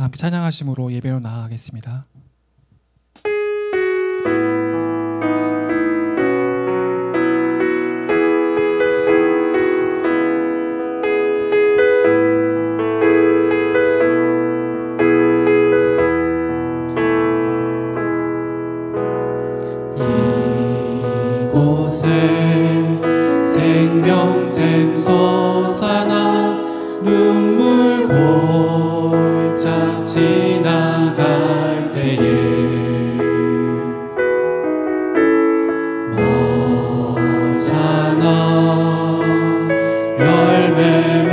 함께 찬양하심으로 예배로 나아가겠습니다. 이곳에 생명샘 솟아나 눈물 골짝 지나갈 때에 머잖아 열매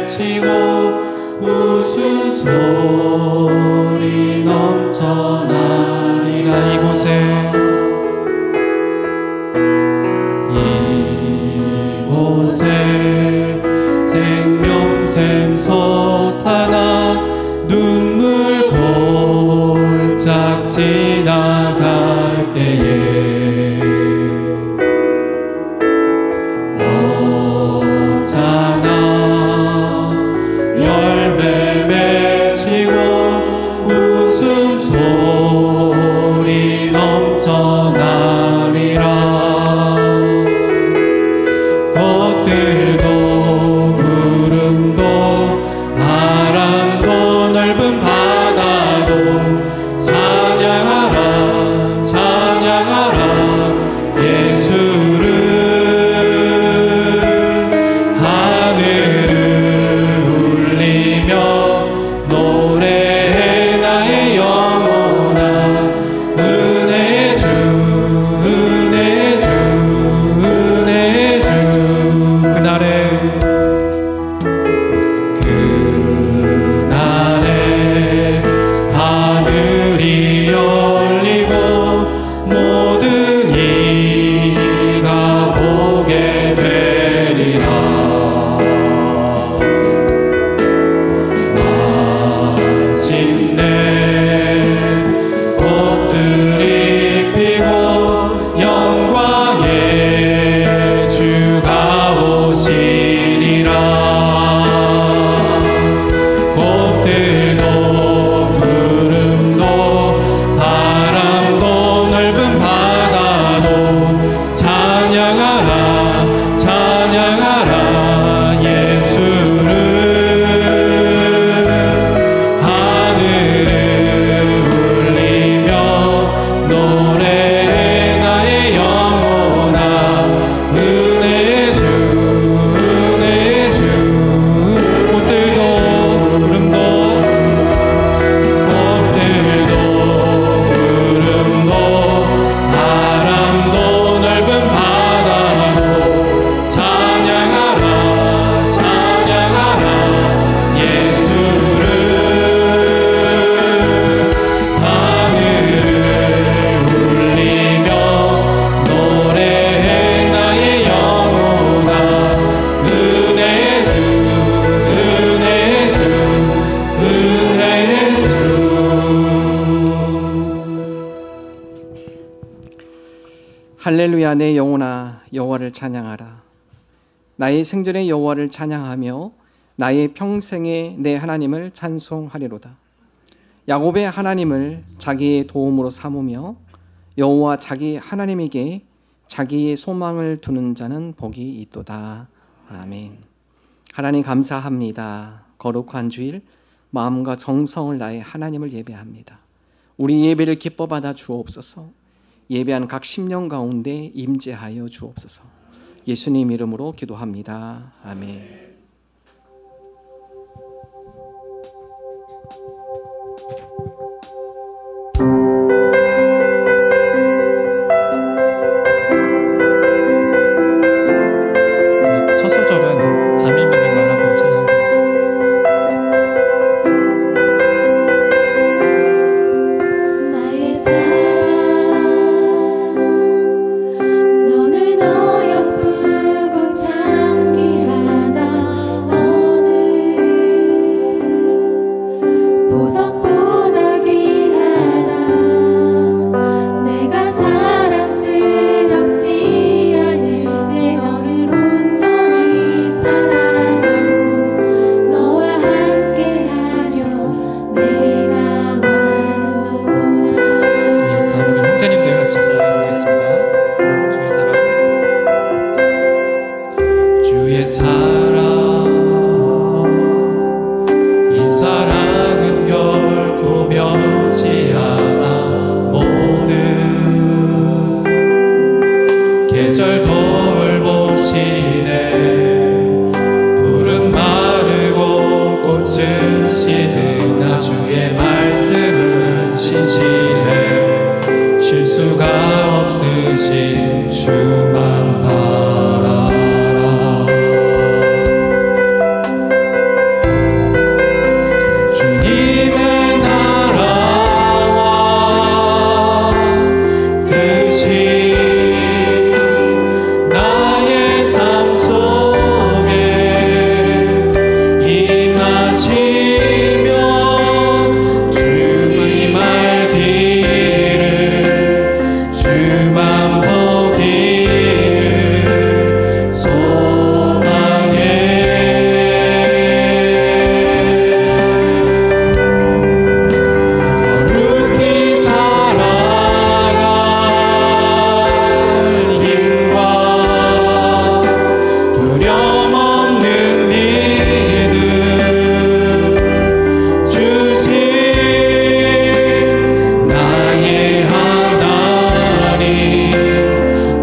맺히고 웃음소리 넘쳐나리라. 이곳에 생명샘 솟아나 눈물 골짝 지나갈 때에 머잖아 열매 맺히고 웃음소리 넘쳐나리라. 꽃들도 구름도 바람도 넓은 바다도 찬양하라 찬양하라 예수를. 하늘을 울리며 노래해 나의 영혼아. 은혜의 주 은혜의 주 은혜의 주. 그날에 하늘이 열리고 모든 이가 보게 되리라. 마침내 꽃들이 피고 영광의 주가 오시리라. 꽃들도 구름도 바람도 넓은 바다도 찬양하라 찬양하라 예수를. 하늘을 울리며 노래해 나의 영혼아. 은혜의 주 은혜의 주. 꽃들도 구름도 바람도 넓은 바다도 찬양하라 찬양하라 예수를. 하늘을 울리며 노래해 나의 영혼아. 은혜의 주 은혜의 주 은혜의 주. 할렐루야. 내 영혼아 여호와를 찬양하라. 나의 생전의 여호와를 찬양하며 나의 평생에 내 하나님을 찬송하리로다. 야곱의 하나님을 자기의 도움으로 삼으며 여호와 자기 하나님에게 자기의 소망을 두는 자는 복이 있도다. 아멘. 하나님 감사합니다. 거룩한 주일 마음과 정성을 다해 하나님을 예배합니다. 우리 예배를 기뻐 받아 주옵소서. 예배하는 각 심령 가운데 임재하여 주옵소서. 예수님 이름으로 기도합니다. 아멘. 첫 소절은 잠입니들만 한번 찬양드리겠습니다. 나의 사랑 너는 어여쁘고 참기하다. 이루어지네 실수가 없으신 주만 바라라. 주님의 나라와 뜻이 나의 삶 속에 임하시며 주님 알기를 주만 보기를 소망해. 거룩히 살아갈 힘과 두려움 없는 믿음 주신 나의 하나님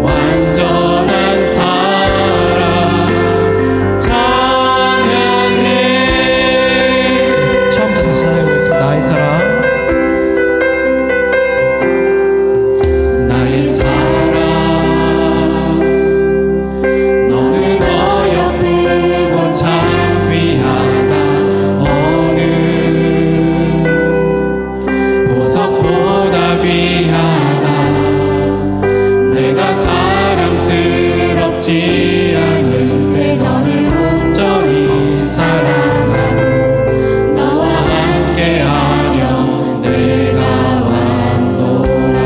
완전한 사랑 찬양해. 처음부터 다시 찬양하겠습니다. 나의 사랑. 나의 사랑 너는 어여쁘고 참 귀하다. 어느 보석보다 귀하다. 내가 사랑스럽지 않을 때 너를 온전히 사랑하고 너와 함께하려 내가 왔노라.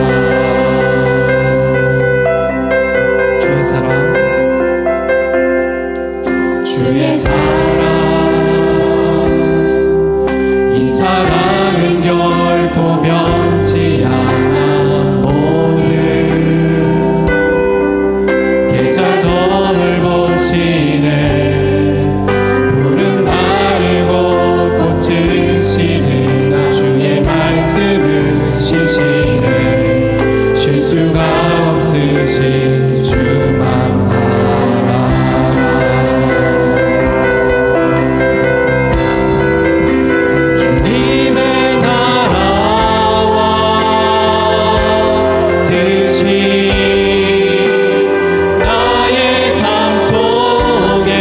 주의 사랑. 주의 사랑 이 사랑은 결코 변치 않아. 오늘 계절도 돌보시네 푸른 마르고 꽃은 시드나 주의 말씀은 신시네 실수가 없으신 주만 바라라. 주님의 나라와 뜻이 나의 삶 속에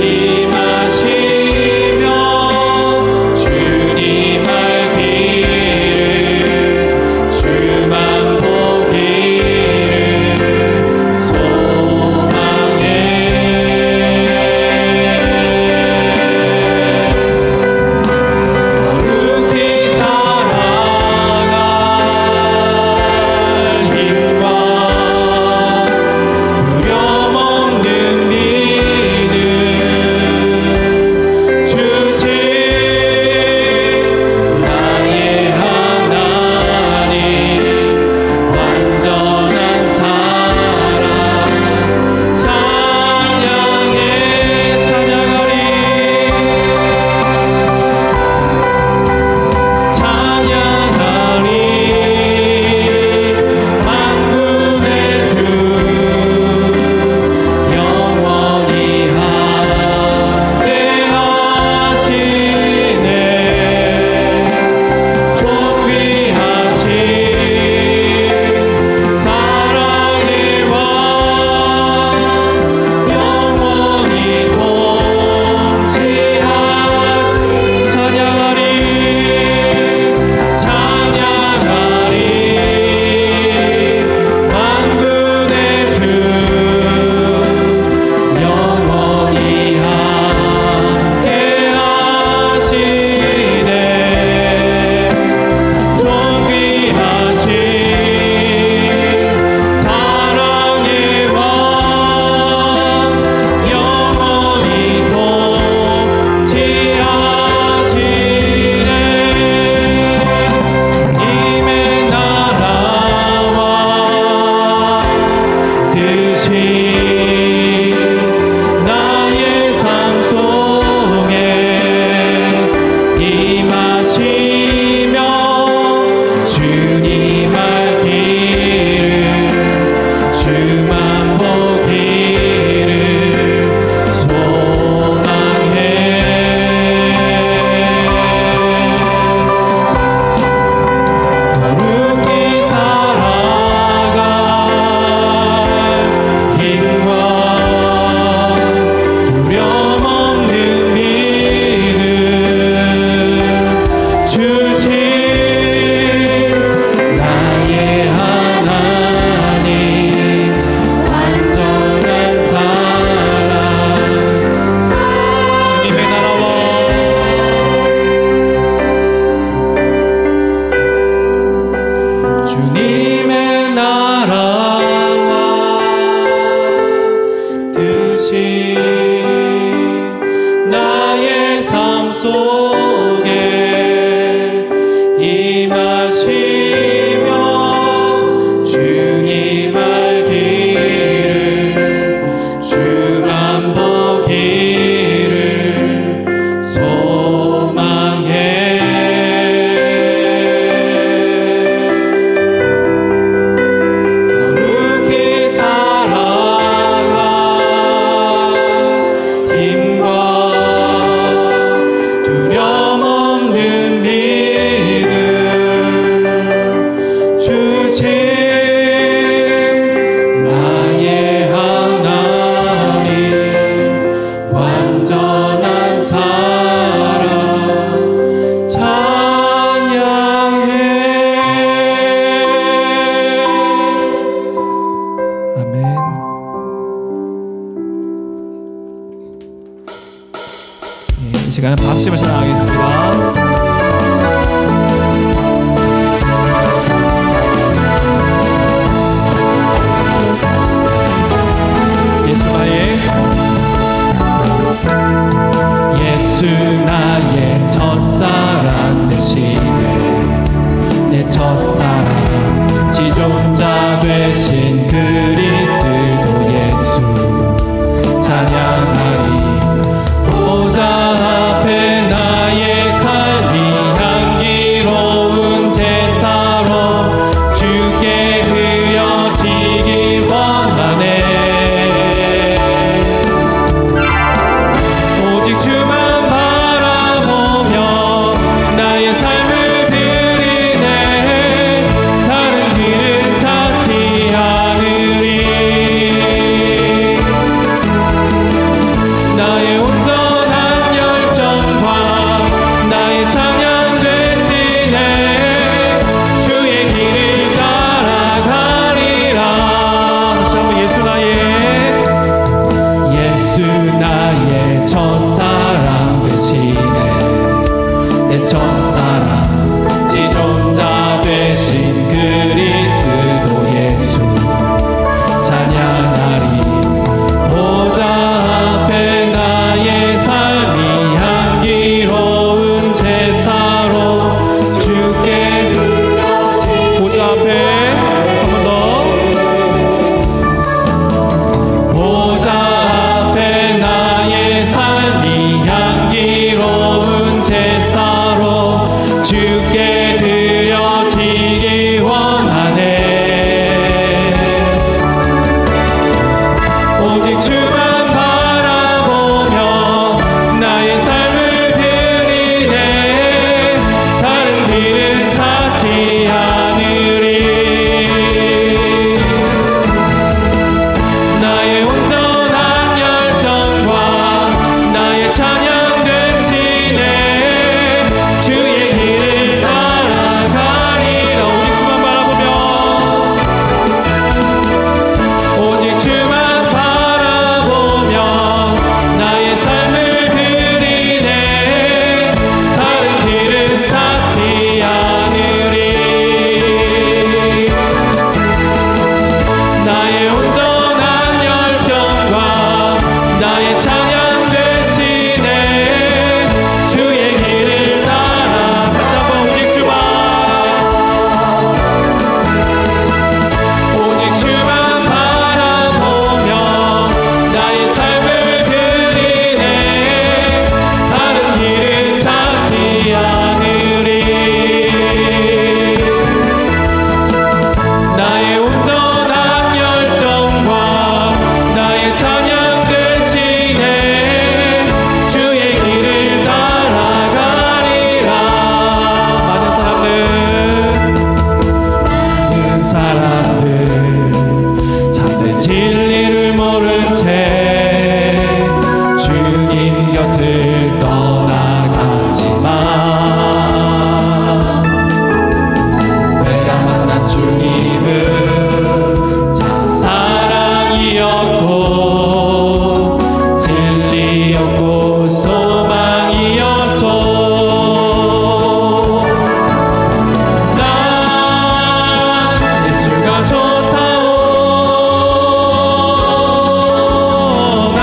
임하시며 주님 알기를 주만 보기를 소망해. 거룩히 살아갈 힘과 두려움 없는 믿음 주신 나의 하나님 완전한 사랑 찬양해. 찬양하리 찬양하리 만군의 주 영원히 함께하시네 존귀하신 사랑의 왕 영원히 통치하시. 찬양하리 찬양하리 만군의 주 영원히 함께하시네 존귀하신 사랑의 왕 영원히 통치하시네. 주님의 나라와 뜻이 나의 삶 속에 임하시며 주님 알기를 주만 보기를 소망해. 시간은 박수치며 전하겠습니다. 예수 나의 첫사랑 되시네. 내 첫사랑 지존자 되신 그리스도 예수 찬양하리. 보좌 앞에 나의 삶이 향기로운 제사로 주께 드려지길 원하네. 오직 주만 바라보며 나의 삶을 드리네. 다른 길은 찾지 않으리. 나의 온전한 열정과 나의 찬양 되시네. 주의 길을 따라가리라. 다시 한번 예수 나의 첫사랑 되시네. 내 첫사랑 지존자 되신 그리스도 예수 찬양하리. 보좌 앞에 나의 삶이 향기로운 제사로 주께 드려지리. 보좌 앞에 한 번 더. 보좌 앞에 나의 삶이 향기로운 제사로 주께 드려지길 원하네. 오직 주만 바라보며 나의 삶을 드리네. 다른 길은 찾지 않으리. 나의 온전한 열정과 나의 찬양 되시네. 주의 길을 따라가리라. 오직 주만 바라보며 나의 삶을 드리네. 다른 길은 찾지 않으리. 나의 온전한 열정과 나의 찬양 되시네. 주의 길을 따라. 다시 한번 오직 주만 바라보며 나의 삶을 드리네. 다른 길은 찾지 않으리. 나의 온전한 열정과 나의 찬양 되시네. 주의 길을 따라가리라. 많은 사람들 참된 진리를 모른 채 주님 곁을 떠나가지만 내가 만난 주님은 참 사랑이었고 진리였고 소망이었소. 난 예수가 좋다오. 난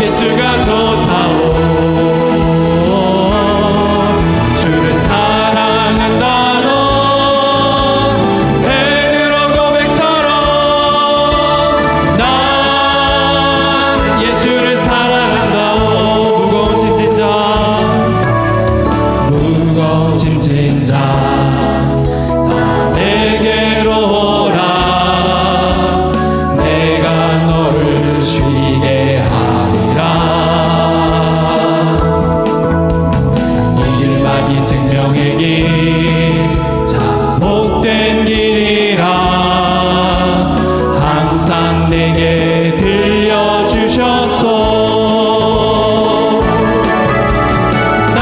예수가 좋다오. 주를 사랑한다. 너 베드로 고백처럼 난 예수를 사랑한다오. 무거운 짐진 자 다 내게로 오라. 내가 너를 쉬게 하리라. 이 길만이 생명의 길 참 복된 길이라. 항상 내게 들려주셨소. 난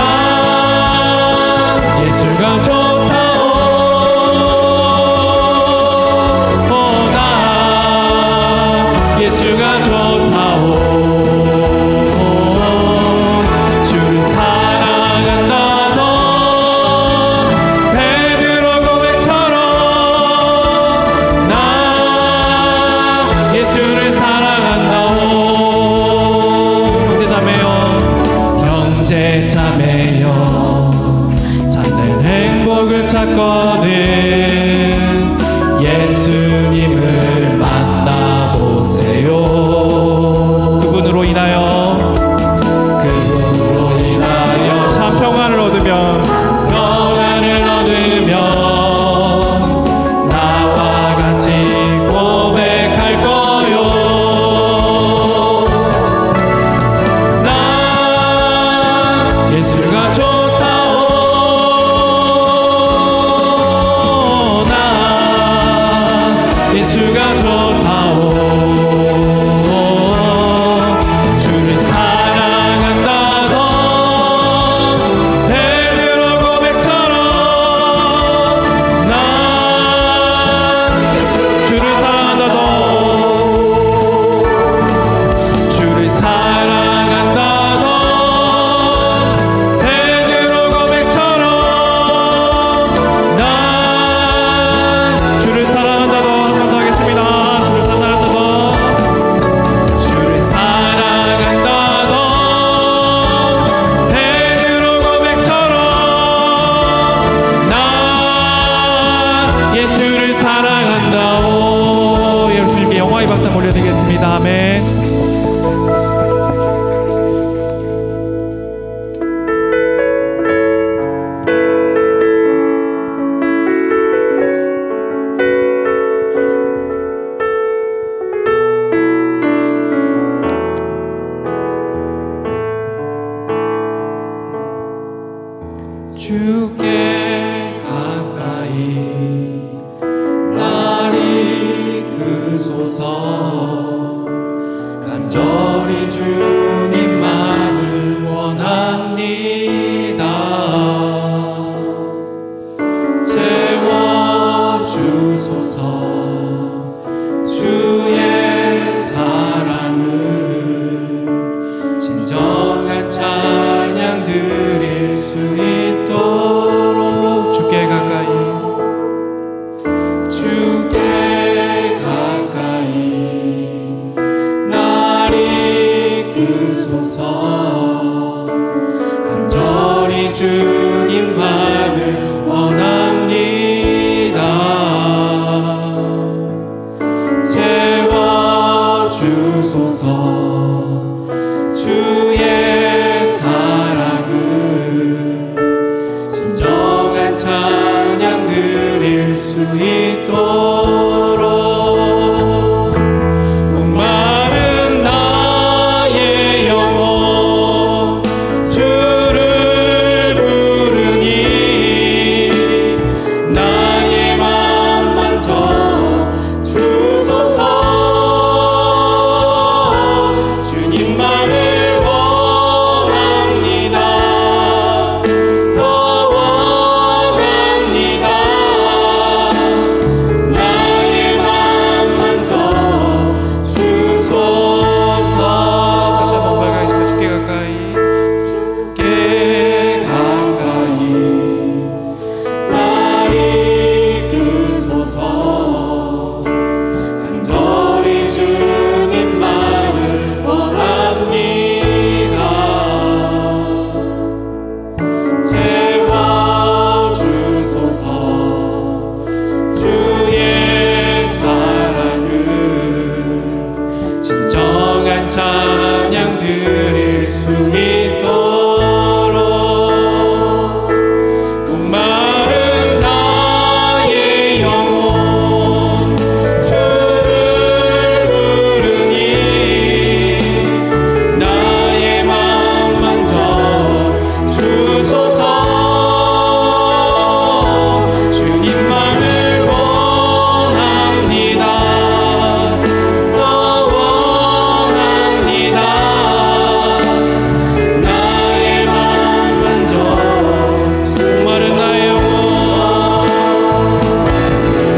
예수가 좋다오. 난 예수가 좋다오. 올려드리겠습니다. 아멘. 주께 가까이 날 이끄소서. 간절히 주님만을 원합니다. 채워주소서. 주의 사랑을 진정한 찬양 드릴 수 있도록 주께 가까이 날 이끄소서. 간절히 주님만을 원합니다. 채워주소서. 주의 사랑을 진정한 찬양 드릴 수 있도록. 목마른 나의 영혼 주를 부르니 나의 맘 만져 주소서. 주님만을 원합니다. 더 원합니다. 나의 맘 만져 주소서. 다시 한번 발가있으면 주께 가까이 날 이끄소서. 간절히 주님만을 원합니다. 채워주소서. 주의 사랑을 진정한 찬양 드릴 수 있도록. 목마른 나의 영혼 주를 부르니 나의 맘 만져 주소서. 주님만을 원합니다. 더 원합니다. 나의 맘 만져 목마른 나의 영혼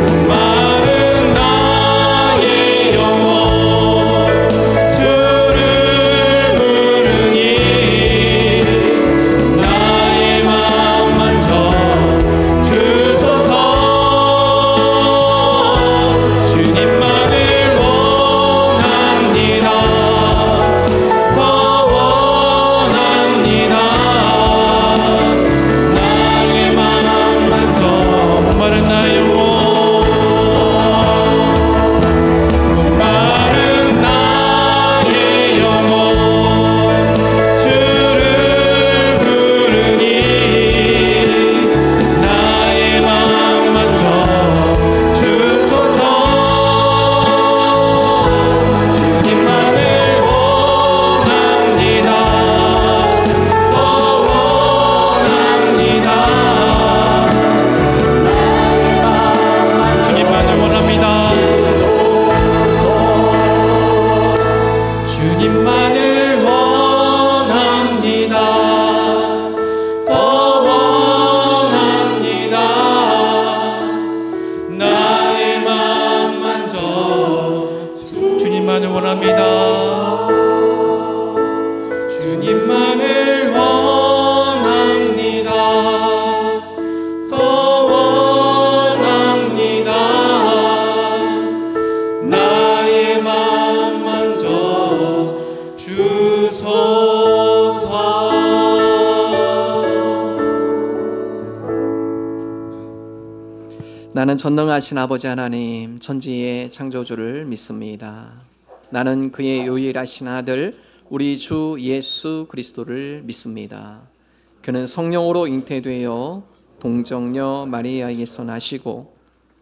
목마른 나의 영혼 주를 부르니 나의 맘 만져 주소서. 주님만을 원합니다. 더 원합니다. 나의 맘 만져 목마른 나의 영혼 목마른 나의 영혼 주를 부르니 나의 맘 만져 주소서. 주님만을 원합니다. 더 원합니다. 주님만을 원합니다. 주님만을 원합니다. 더 원합니다. 나의 맘 만져 주님만을 원합니다. 주님만을 원합니다. 더 원합니다. 나의 맘 만져 주소서. 나는 전능하신 아버지 하나님, 천지의 창조주를 믿습니다. 나는 그의 유일하신 아들 우리 주 예수 그리스도를 믿습니다. 그는 성령으로 잉태되어 동정녀 마리아에게서 나시고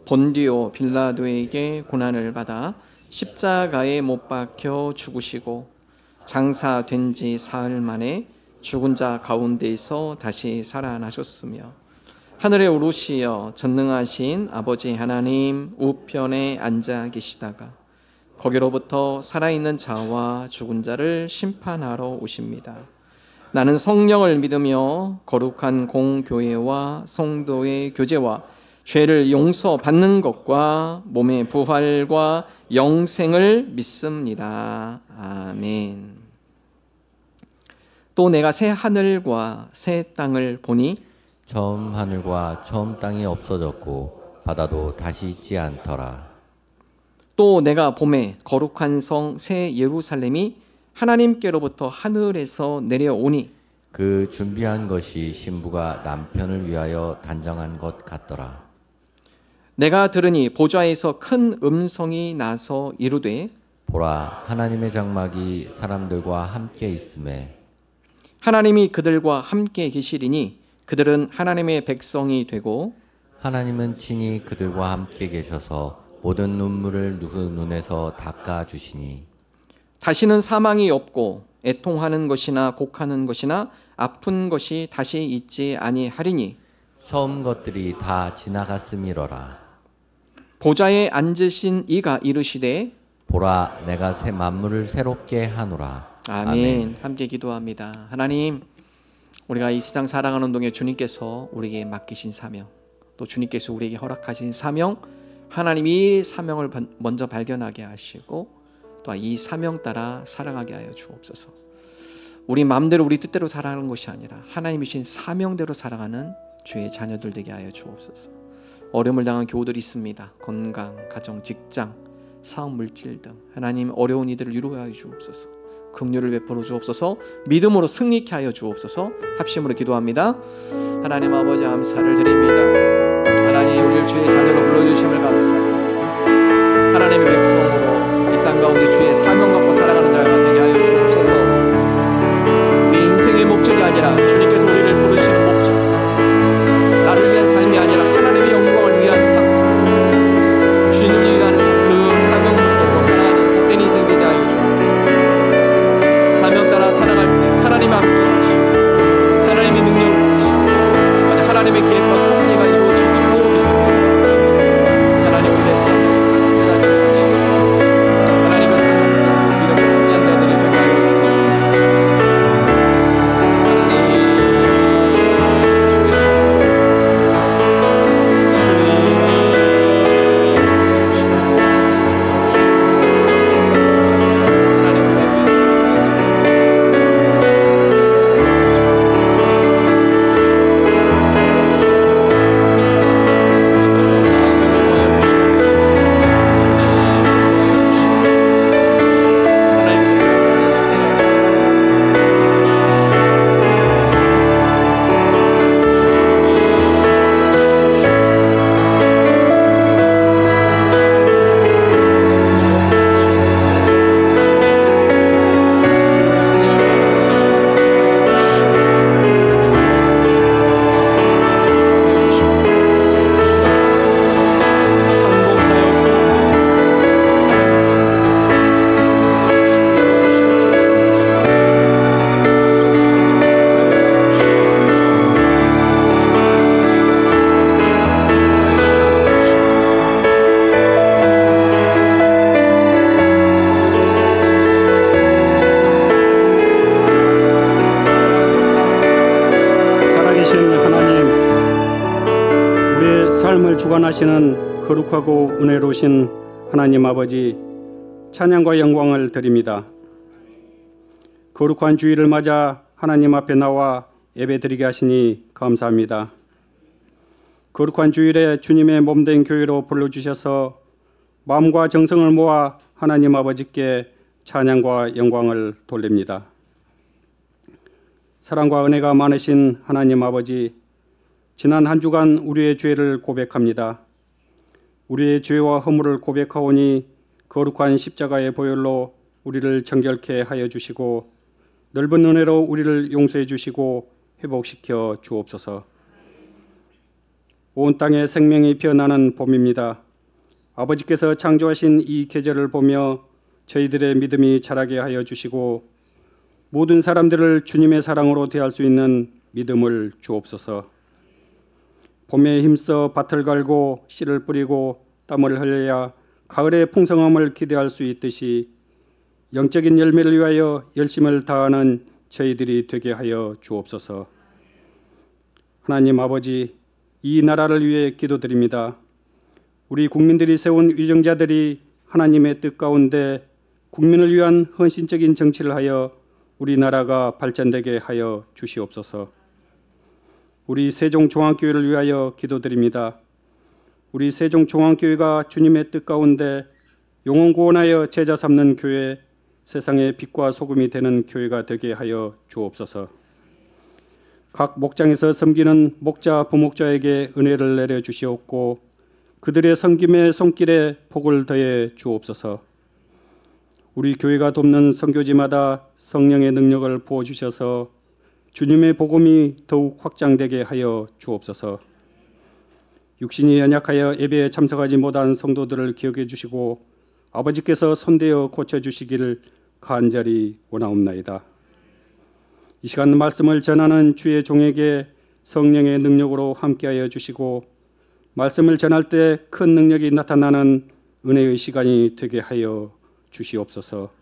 본디오 빌라도에게 고난을 받아 십자가에 못 박혀 죽으시고 장사된 지 사흘 만에 죽은 자 가운데에서 다시 살아나셨으며 하늘에 오르시어 전능하신 아버지 하나님 우편에 앉아 계시다가 거기로부터 살아있는 자와 죽은 자를 심판하러 오십니다. 나는 성령을 믿으며 거룩한 공교회와 성도의 교제와 죄를 용서받는 것과 몸의 부활과 영생을 믿습니다. 아멘. 또 내가 새 하늘과 새 땅을 보니 처음 하늘과 처음 땅이 없어졌고 바다도 다시 있지 않더라. 또 내가 봄에 거룩한 성 새 예루살렘이 하나님께로부터 하늘에서 내려오니 그 준비한 것이 신부가 남편을 위하여 단정한 것 같더라. 내가 들으니 보좌에서 큰 음성이 나서 이르되 보라, 하나님의 장막이 사람들과 함께 있음에 하나님이 그들과 함께 계시리니 그들은 하나님의 백성이 되고 하나님은 친히 그들과 함께 계셔서 모든 눈물을 그 눈에서 닦아 주시니 다시는 사망이 없고 애통하는 것이나 곡하는 것이나 아픈 것이 다시 있지 아니하리니 처음 것들이 다 지나갔음이로라. 보좌에 앉으신 이가 이르시되 보라, 내가 새 만물을 새롭게 하노라. 아멘. 함께 기도합니다. 하나님, 우리가 이 세상 살아가는 동에 주님께서 우리에게 맡기신 사명, 또 주님께서 우리에게 허락하신 사명, 하나님 이 사명을 먼저 발견하게 하시고 또 이 사명 따라 살아가게 하여 주옵소서. 우리 마음대로 우리 뜻대로 살아가는 것이 아니라 하나님이 주신 사명대로 살아가는 주의 자녀들 되게 하여 주옵소서. 어려움을 당한 교우들이 있습니다. 건강, 가정, 직장, 사업, 물질 등 하나님 어려운 이들을 위로하여 주옵소서. 긍휼을 베풀어 주옵소서. 믿음으로 승리케 하여 주옵소서. 합심으로 기도합니다. 하나님 아버지 감사를 드립니다. 하나님 우리를 주의 자녀로 불러주심을 감사합니다. 하나님의 백성으로 이 땅 가운데 주의 사명 갖고 살아가는 자가 되게 하여 주옵소서. 내 인생의 목적이 아니라 주님께서 우리를 부르시는 목적, 나를 위한 삶이 아니라 하나님의 영광을 위한 삶, 주님을 위한 삶, 그 사명 붙들고 살아가는 복된 인생 되게 하여 주옵소서. 사명 따라 살아갈 때 하나님 함께 하시고 하나님의 능력을 주시고 하나님의 계획과 섭리가 이루어질 줄로 믿습니다. 하나님 우리의 사명 대단히 하시고 하나님의 사명보다 믿음으로 승리한 자들이 되게 하여 주옵소서. 하나님 주의 사명 주관하시는 거룩하고 은혜로우신 하나님 아버지, 찬양과 영광을 드립니다. 거룩한 주일을 맞아 하나님 앞에 나와 예배드리게 하시니 감사합니다. 거룩한 주일에 주님의 몸된 교회로 불러주셔서 마음과 정성을 모아 하나님 아버지께 찬양과 영광을 돌립니다. 사랑과 은혜가 많으신 하나님 아버지, 지난 한 주간 우리의 죄를 고백합니다. 우리의 죄와 허물을 고백하오니 거룩한 십자가의 보혈로 우리를 정결케 하여 주시고 넓은 은혜로 우리를 용서해 주시고 회복시켜 주옵소서. 온 땅에 생명이 피어나는 봄입니다. 아버지께서 창조하신 이 계절을 보며 저희들의 믿음이 자라게 하여 주시고 모든 사람들을 주님의 사랑으로 대할 수 있는 믿음을 주옵소서. 봄에 힘써 밭을 갈고 씨를 뿌리고 땀을 흘려야 가을의 풍성함을 기대할 수 있듯이 영적인 열매를 위하여 열심을 다하는 저희들이 되게 하여 주옵소서. 하나님 아버지, 이 나라를 위해 기도드립니다. 우리 국민들이 세운 위정자들이 하나님의 뜻 가운데 국민을 위한 헌신적인 정치를 하여 우리나라가 발전되게 하여 주시옵소서. 우리 세종중앙교회를 위하여 기도드립니다. 우리 세종중앙교회가 주님의 뜻 가운데 영혼 구원하여 제자 삼는 교회, 세상의 빛과 소금이 되는 교회가 되게 하여 주옵소서. 각 목장에서 섬기는 목자, 부목자에게 은혜를 내려 주시옵고 그들의 섬김의 손길에 복을 더해 주옵소서. 우리 교회가 돕는 선교지마다 성령의 능력을 부어 주셔서 주님의 복음이 더욱 확장되게 하여 주옵소서. 육신이 연약하여 예배에 참석하지 못한 성도들을 기억해 주시고 아버지께서 손대어 고쳐주시기를 간절히 원하옵나이다. 이 시간 말씀을 전하는 주의 종에게 성령의 능력으로 함께하여 주시고 말씀을 전할 때 큰 능력이 나타나는 은혜의 시간이 되게 하여 주시옵소서.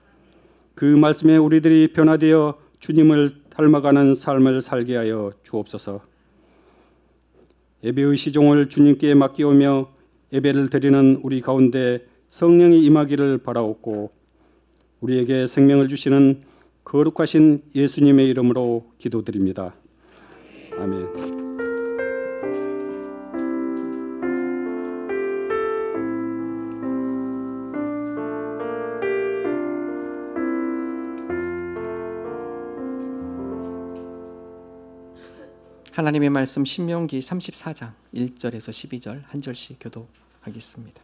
그 말씀에 우리들이 변화되어 주님을 닮아가는 삶을 살게 하여 주옵소서. 예배의 시종을 주님께 맡기오며 예배를 드리는 우리 가운데 성령이 임하기를 바라옵고 우리에게 생명을 주시는 거룩하신 예수님의 이름으로 기도드립니다. 아멘. 하나님의 말씀 신명기 34장 1절에서 12절 한 절씩 교독하겠습니다.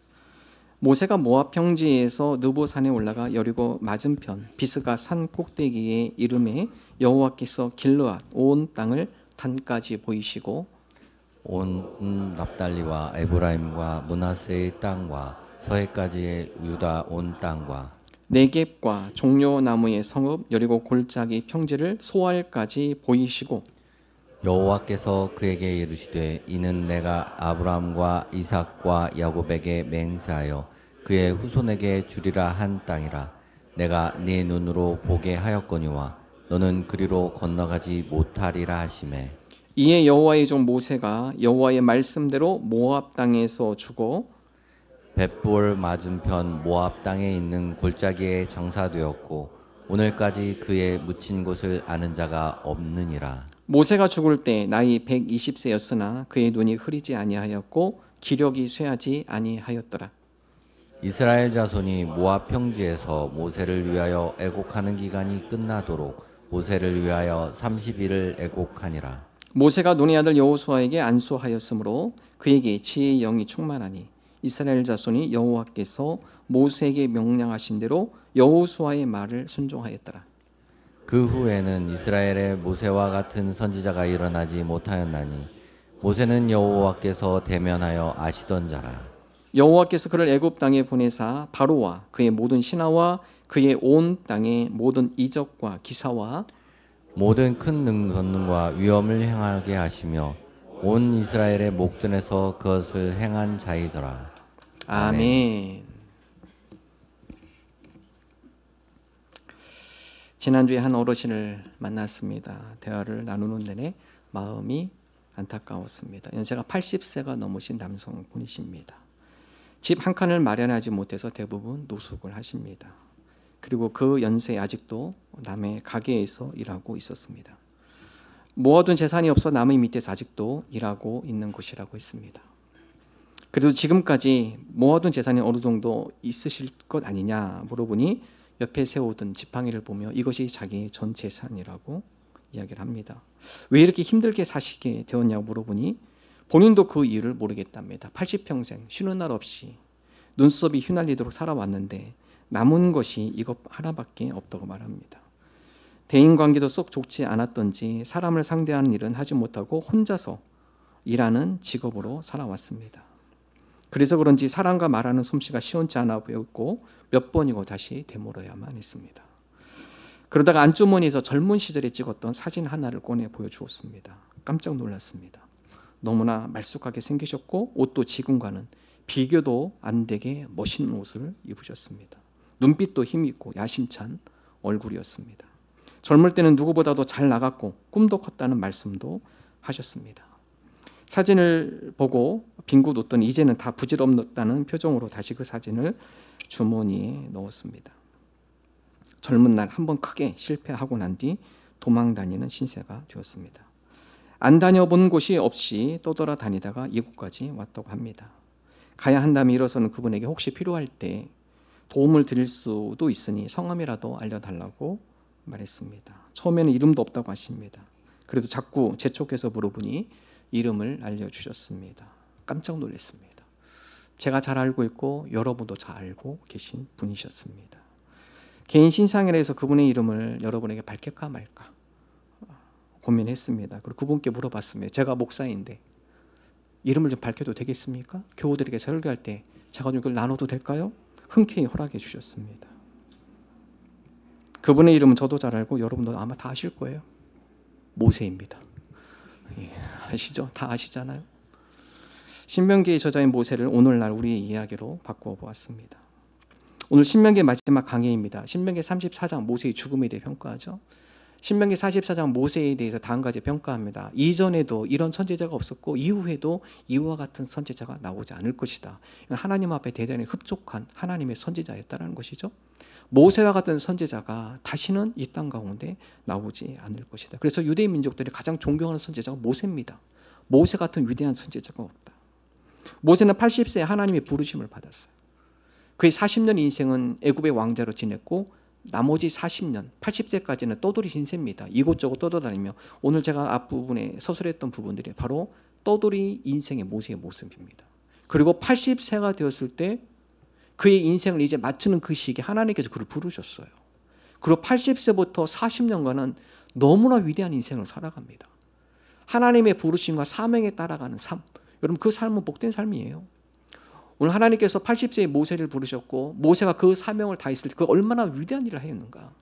모세가 모압 평지에서 느보산에 올라가 여리고 맞은편 비스가 산 꼭대기에 이르매 여호와께서 길르앗 온 땅을 단까지 보이시고 온 납달리와 에브라임과 므낫세의 땅과 서해까지의 유다 온 땅과 네겝과 종려나무의 성읍 여리고 골짜기 평지를 소알까지 보이시고 여호와께서 그에게 이르시되 이는 내가 아브라함과 이삭과 야곱에게 맹세하여 그의 후손에게 주리라 한 땅이라. 내가 네 눈으로 보게 하였거니와 너는 그리로 건너가지 못하리라 하시매. 이에 여호와의 종 모세가 여호와의 말씀대로 모압 땅에서 죽어 벳볼 맞은편 모압 땅에 있는 골짜기에 장사되었고 오늘까지 그의 묻힌 곳을 아는 자가 없느니라. 모세가 죽을 때 나이 120세였으나 그의 눈이 흐리지 아니하였고 기력이 쇠하지 아니하였더라. 이스라엘 자손이 모압 평지에서 모세를 위하여 애곡하는 기간이 끝나도록 모세를 위하여 30일을 애곡하니라. 모세가 눈의 아들 여호수아에게 안수하였으므로 그에게 지혜의 영이 충만하니 이스라엘 자손이 여호와께서 모세에게 명령하신 대로 여호수아의 말을 순종하였더라. 그 후에는 이스라엘에 모세와 같은 선지자가 일어나지 못하였나니 모세는 여호와께서 대면하여 아시던 자라. 여호와께서 그를 애굽 땅에 보내사 바로와 그의 모든 신하와 그의 온 땅의 모든 이적과 기사와 모든 큰 권능과 위엄을 행하게 하시며 온 이스라엘의 목전에서 그것을 행한 자이더라. 아멘. 지난주에 한 어르신을 만났습니다. 대화를 나누는 내내 마음이 안타까웠습니다. 연세가 80세가 넘으신 남성분이십니다. 집 한 칸을 마련하지 못해서 대부분 노숙을 하십니다. 그리고 그 연세에 아직도 남의 가게에서 일하고 있었습니다. 모아둔 재산이 없어 남의 밑에서 아직도 일하고 있는 곳이라고 했습니다. 그래도 지금까지 모아둔 재산이 어느 정도 있으실 것 아니냐 물어보니 옆에 세우던 지팡이를 보며 이것이 자기의 전 재산이라고 이야기를 합니다. 왜 이렇게 힘들게 사시게 되었냐고 물어보니 본인도 그 이유를 모르겠답니다. 80평생 쉬는 날 없이 눈썹이 휘날리도록 살아왔는데 남은 것이 이것 하나밖에 없다고 말합니다. 대인관계도 썩 좋지 않았던지 사람을 상대하는 일은 하지 못하고 혼자서 일하는 직업으로 살아왔습니다. 그래서 그런지 사람과 말하는 솜씨가 시원치 않아 보였고 몇 번이고 다시 되물어야만 했습니다. 그러다가 안주머니에서 젊은 시절에 찍었던 사진 하나를 꺼내 보여주었습니다. 깜짝 놀랐습니다. 너무나 말쑥하게 생기셨고 옷도 지금과는 비교도 안 되게 멋있는 옷을 입으셨습니다. 눈빛도 힘있고 야심찬 얼굴이었습니다. 젊을 때는 누구보다도 잘 나갔고 꿈도 컸다는 말씀도 하셨습니다. 사진을 보고 빙긋 웃더니 이제는 다 부질없다는 표정으로 다시 그 사진을 주머니에 넣었습니다. 젊은 날 한번 크게 실패하고 난 뒤 도망 다니는 신세가 되었습니다. 안 다녀본 곳이 없이 떠돌아다니다가 이곳까지 왔다고 합니다. 가야 한다며 일어서는 그분에게 혹시 필요할 때 도움을 드릴 수도 있으니 성함이라도 알려달라고 말했습니다. 처음에는 이름도 없다고 하십니다. 그래도 자꾸 재촉해서 물어보니 이름을 알려주셨습니다. 깜짝 놀랐습니다. 제가 잘 알고 있고 여러분도 잘 알고 계신 분이셨습니다. 개인 신상이라 해서 그분의 이름을 여러분에게 밝힐까 말까 고민했습니다. 그리고 그분께 물어봤습니다. 제가 목사인데 이름을 좀 밝혀도 되겠습니까? 교우들에게 설교할 때 제가 좀 이걸 나눠도 될까요? 흔쾌히 허락해 주셨습니다. 그분의 이름은 저도 잘 알고 여러분도 아마 다 아실 거예요. 모세입니다. 예, 아시죠? 다 아시잖아요. 신명기의 저자인 모세를 오늘날 우리의 이야기로 바꾸어 보았습니다. 오늘 신명기의 마지막 강해입니다. 신명기 34장 모세의 죽음에 대해 평가하죠. 신명기 44장 모세에 대해서 다음 가지 평가합니다. 이전에도 이런 선지자가 없었고 이후에도 이와 같은 선지자가 나오지 않을 것이다. 하나님 앞에 대단히 흡족한 하나님의 선지자였다는 것이죠. 모세와 같은 선지자가 다시는 이 땅 가운데 나오지 않을 것이다. 그래서 유대 민족들이 가장 존경하는 선지자가 모세입니다. 모세 같은 위대한 선지자가 없다. 모세는 80세에 하나님의 부르심을 받았어요. 그의 40년 인생은 애굽의 왕자로 지냈고 나머지 40년 80세까지는 떠돌이 신세입니다. 이곳저곳 떠돌아다니며 오늘 제가 앞부분에 서술했던 부분들이 바로 떠돌이 인생의 모세의 모습입니다. 그리고 80세가 되었을 때 그의 인생을 이제 마치는 그 시기에 하나님께서 그를 부르셨어요. 그리고 80세부터 40년간은 너무나 위대한 인생을 살아갑니다. 하나님의 부르심과 사명에 따라가는 삶, 여러분 그 삶은 복된 삶이에요. 오늘 하나님께서 80세의 모세를 부르셨고 모세가 그 사명을 다했을 때 그 얼마나 위대한 일을 하였는가.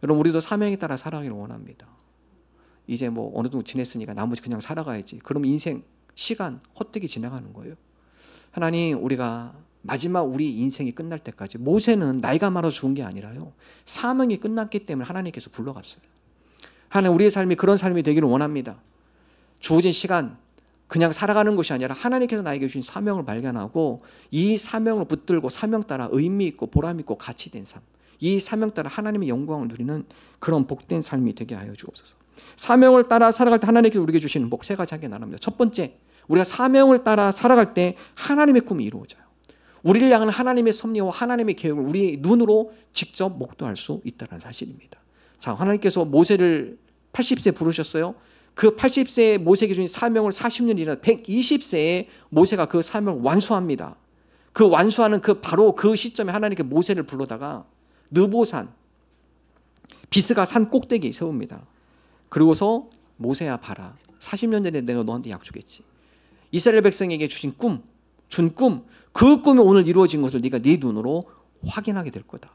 여러분 우리도 사명에 따라 살아가기를 원합니다. 이제 뭐 어느 정도 지냈으니까 나머지 그냥 살아가야지. 그럼 인생 시간 헛되게 지나가는 거예요. 하나님 우리가 마지막 우리 인생이 끝날 때까지 모세는 나이가 많아서 죽은 게 아니라요. 사명이 끝났기 때문에 하나님께서 불러갔어요. 하나님 우리의 삶이 그런 삶이 되기를 원합니다. 주어진 시간 그냥 살아가는 것이 아니라 하나님께서 나에게 주신 사명을 발견하고 이 사명을 붙들고 사명 따라 의미 있고 보람 있고 가치된 삶, 이 사명 따라 하나님의 영광을 누리는 그런 복된 삶이 되게 하여 주옵소서. 사명을 따라 살아갈 때 하나님께서 우리에게 주시는 복 세 가지 하게 나눕니다. 첫 번째, 우리가 사명을 따라 살아갈 때 하나님의 꿈이 이루어져요. 우리를 향한 하나님의 섭리와 하나님의 계획을 우리의 눈으로 직접 목도할 수 있다는 사실입니다. 자, 하나님께서 모세를 80세 부르셨어요. 그 80세의 모세에게 주신 사명을 40년이나 120세에 모세가 그 사명을 완수합니다. 그 완수하는 바로 그 시점에 하나님께 모세를 불러다가 느보산 비스가 산 꼭대기에 세웁니다. 그리고서 모세야 봐라. 40년 전에 내가 너한테 약속했지. 이스라엘 백성에게 주신 꿈, 준 꿈, 그 꿈이 오늘 이루어진 것을 네가 네 눈으로 확인하게 될 거다.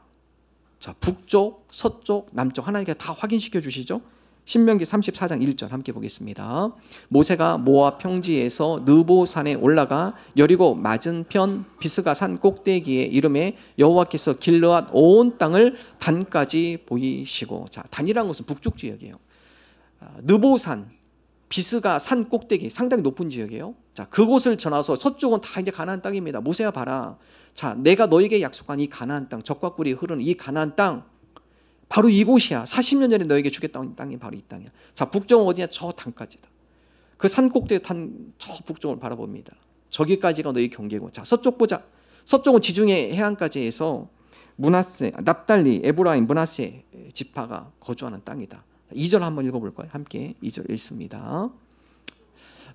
자, 북쪽, 서쪽, 남쪽 하나님께 다 확인시켜 주시죠. 신명기 34장 1절 함께 보겠습니다. 모세가 모압 평지에서 느보산에 올라가 여리고 맞은편 비스가 산 꼭대기에 이름에 여호와께서 길르앗 온 땅을 단까지 보이시고. 자, 단이라는 것은 북쪽 지역이에요. 느보산 비스가 산 꼭대기 상당히 높은 지역이에요. 자, 그곳을 전화서 서쪽은 다 이제 가나안 땅입니다. 모세야 봐라. 자, 내가 너에게 약속한 이 가나안 땅, 젖과 꿀이 흐르는 이 가나안 땅 바로 이곳이야. 40년 전에 너에게 주겠다는 땅이 바로 이 땅이야. 자, 북쪽은 어디냐? 저 단까지다. 그 산 꼭대기 저 북쪽을 바라봅니다. 저기까지가 너희 경계고. 자, 서쪽 보자. 서쪽은 지중해 해안까지 해서 므낫세, 납달리, 에브라임, 므낫세 지파가 거주하는 땅이다. 2절 한번 읽어볼까요? 함께 2절 읽습니다.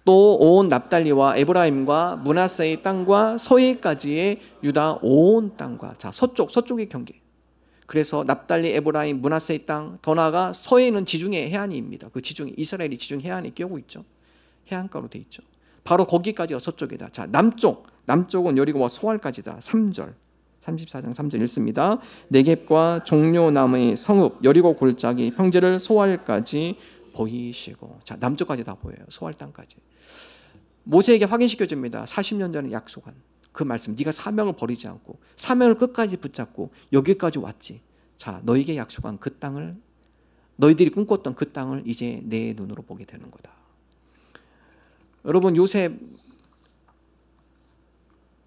또 온 납달리와 에브라임과 므낫세의 땅과 서해까지의 유다 온 땅과, 자, 서쪽의 경계. 그래서 납달리, 에브라임, 므낫세의 땅, 더 나아가 서해는 지중해 해안입니다. 그 지중해, 이스라엘이 지중해 해안에 끼고 있죠. 해안가로 돼 있죠. 바로 거기까지가 서쪽이다. 자, 남쪽은 여리고와 소알까지다. 3절, 34장 3절 읽습니다. 네겝과 종려나무의 성읍 여리고 골짜기 평지를 소알까지 보이시고, 자, 남쪽까지 다 보여요. 소알 땅까지. 모세에게 확인시켜줍니다. 40년 전에 약속한 그 말씀, 네가 사명을 버리지 않고 사명을 끝까지 붙잡고 여기까지 왔지. 자, 너에게 약속한 그 땅을, 너희들이 꿈꿨던 그 땅을 이제 내 눈으로 보게 되는 거다. 여러분, 요셉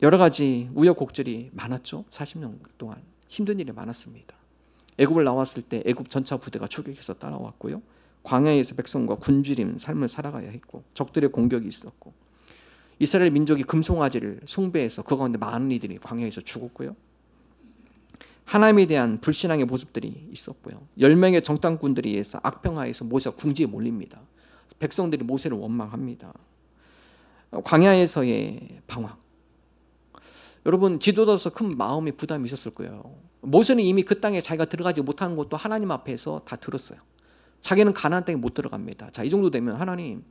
여러 가지 우여곡절이 많았죠. 40년 동안 힘든 일이 많았습니다. 애굽을 나왔을 때 애굽 전차 부대가 출격해서 따라왔고요. 광야에서 백성과 굶주린 삶을 살아가야 했고, 적들의 공격이 있었고, 이스라엘 민족이 금송아지를 숭배해서 그 가운데 많은 이들이 광야에서 죽었고요. 하나님에 대한 불신앙의 모습들이 있었고요. 10명의 정탐꾼들에 의해서 악평하에서 모세가 궁지에 몰립니다. 백성들이 모세를 원망합니다. 광야에서의 방황. 여러분, 지도자로서 큰 마음의 부담이 있었을 거예요. 모세는 이미 그 땅에 자기가 들어가지 못하는 것도 하나님 앞에서 다 들었어요. 자기는 가나안 땅에 못 들어갑니다. 자, 이 정도 되면 하나님,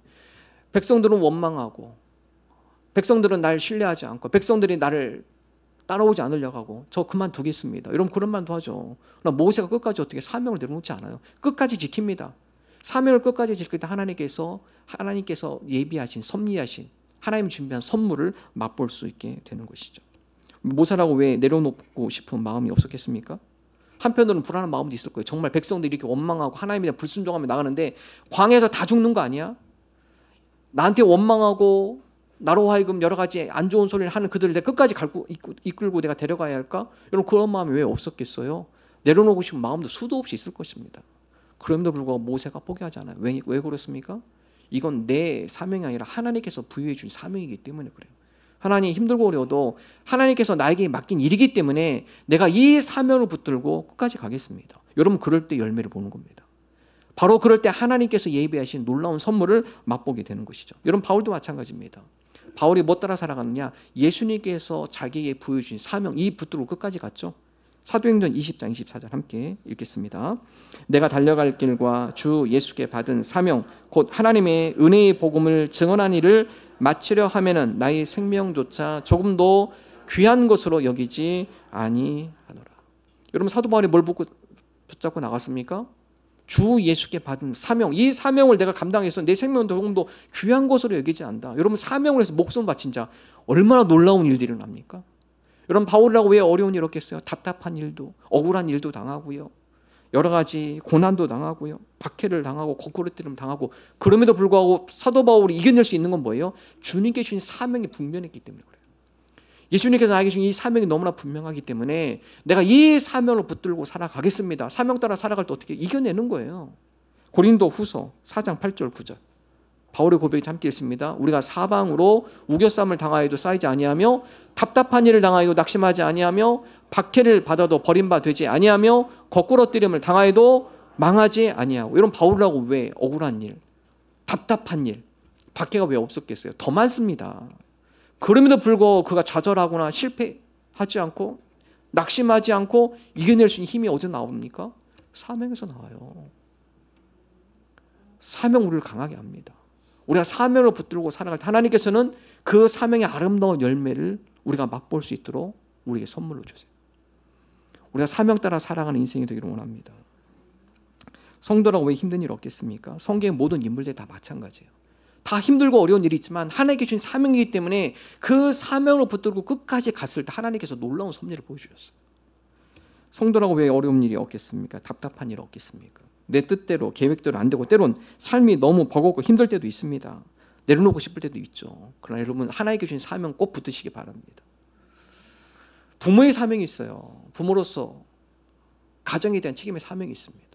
백성들은 원망하고, 백성들은 날 신뢰하지 않고, 백성들이 나를 따라오지 않으려고 하고, 저 그만두겠습니다. 여러분, 그런 말도 하죠. 그러나 모세가 끝까지 어떻게 사명을 내려놓지 않아요. 끝까지 지킵니다. 사명을 끝까지 지킬 때 하나님께서 예비하신, 섭리하신, 하나님 준비한 선물을 맛볼 수 있게 되는 것이죠. 모세라고 왜 내려놓고 싶은 마음이 없었겠습니까? 한편으로는 불안한 마음도 있을 거예요. 정말 백성들이 이렇게 원망하고 하나님에 대한 불순종하며 나가는데 광야에서 다 죽는 거 아니야? 나한테 원망하고 나로 하여금 여러 가지 안 좋은 소리를 하는 그들을 내가 끝까지 이끌고 내가 데려가야 할까? 여러분, 그런 마음이 왜 없었겠어요? 내려놓고 싶은 마음도 수도 없이 있을 것입니다. 그럼에도 불구하고 모세가 포기하지 않아요. 왜 그렇습니까? 이건 내 사명이 아니라 하나님께서 부여해 준 사명이기 때문에 그래요. 하나님, 힘들고 어려워도 하나님께서 나에게 맡긴 일이기 때문에 내가 이 사명을 붙들고 끝까지 가겠습니다. 여러분, 그럴 때 열매를 보는 겁니다. 바로 그럴 때 하나님께서 예비하신 놀라운 선물을 맛보게 되는 것이죠. 여러분, 바울도 마찬가지입니다. 바울이 뭐 따라 살아갔느냐? 예수님께서 자기에게 부여주신 사명, 이 붙들고 끝까지 갔죠. 사도행전 20장 24절 함께 읽겠습니다. 내가 달려갈 길과 주 예수께 받은 사명, 곧 하나님의 은혜의 복음을 증언한 일을 마치려 하면은 나의 생명조차 조금도 귀한 것으로 여기지 아니하노라. 여러분, 사도 바울이 뭘 붙잡고 나갔습니까? 주 예수께 받은 사명, 이 사명을 내가 감당해서 내 생명도 조금도 귀한 것으로 여기지 않는다. 여러분, 사명을 해서 목숨 바친 자 얼마나 놀라운 일들이 일어납니까? 여러분, 바울이라고 왜 어려운 일 없겠어요? 답답한 일도, 억울한 일도 당하고요, 여러 가지 고난도 당하고요, 박해를 당하고 거꾸로뜨림 당하고, 그럼에도 불구하고 사도 바울이 이겨낼 수 있는 건 뭐예요? 주님께 주신 사명이 분명했기 때문에 그래요. 예수님께서 나에게 주신 이 사명이 너무나 분명하기 때문에 내가 이 사명을 붙들고 살아가겠습니다. 사명 따라 살아갈 때 어떻게 이겨내는 거예요. 고린도 후서 4장 8절 9절 바울의 고백이 함께 있습니다. 우리가 사방으로 우겨쌈을 당하여도 쌓이지 아니하며 답답한 일을 당하여도 낙심하지 아니하며 박해를 받아도 버림바 되지 아니하며 거꾸로뜨림을 당하여도 망하지 아니하고. 이런 바울이라고 왜 억울한 일, 답답한 일, 박해가 왜 없었겠어요? 더 많습니다. 그럼에도 불구하고 그가 좌절하거나 실패하지 않고 낙심하지 않고 이겨낼 수 있는 힘이 어디서 나옵니까? 사명에서 나와요. 사명 우리를 강하게 합니다. 우리가 사명을 붙들고 살아갈 때 하나님께서는 그 사명의 아름다운 열매를 우리가 맛볼 수 있도록 우리에게 선물로 주세요. 우리가 사명 따라 살아가는 인생이 되기를 원합니다. 성도라고 왜 힘든 일 없겠습니까? 성경의 모든 인물들이 다 마찬가지예요. 다 힘들고 어려운 일이 있지만 하나님께 주신 사명이기 때문에 그 사명을 붙들고 끝까지 갔을 때 하나님께서 놀라운 섭리를 보여주셨어요. 성도라고 왜 어려운 일이 없겠습니까? 답답한 일 없겠습니까? 내 뜻대로 계획대로 안 되고 때론 삶이 너무 버겁고 힘들 때도 있습니다. 내려놓고 싶을 때도 있죠. 그러나 여러분, 하나님께 주신 사명 꼭 붙드시기 바랍니다. 부모의 사명이 있어요. 부모로서 가정에 대한 책임의 사명이 있습니다.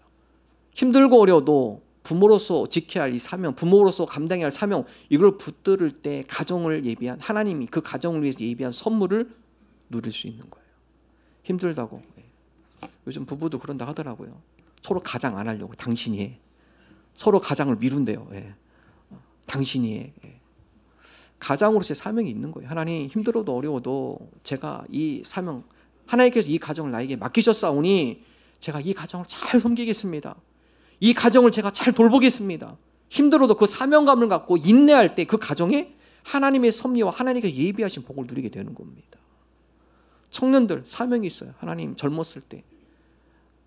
힘들고 어려워도 부모로서 지켜야 할 이 사명, 부모로서 감당해야 할 사명, 이걸 붙들을 때 가정을 예비한, 하나님이 그 가정을 위해서 예비한 선물을 누릴 수 있는 거예요. 힘들다고. 요즘 부부도 그런다 하더라고요. 서로 가장 안 하려고 당신이 해. 서로 가장을 미룬대요. 당신이 해. 가장으로서의 사명이 있는 거예요. 하나님, 힘들어도 어려워도 제가 이 사명, 하나님께서 이 가정을 나에게 맡기셨사오니 제가 이 가정을 잘 섬기겠습니다. 이 가정을 제가 잘 돌보겠습니다. 힘들어도 그 사명감을 갖고 인내할 때 그 가정에 하나님의 섭리와 하나님께 예비하신 복을 누리게 되는 겁니다. 청년들 사명이 있어요. 하나님, 젊었을 때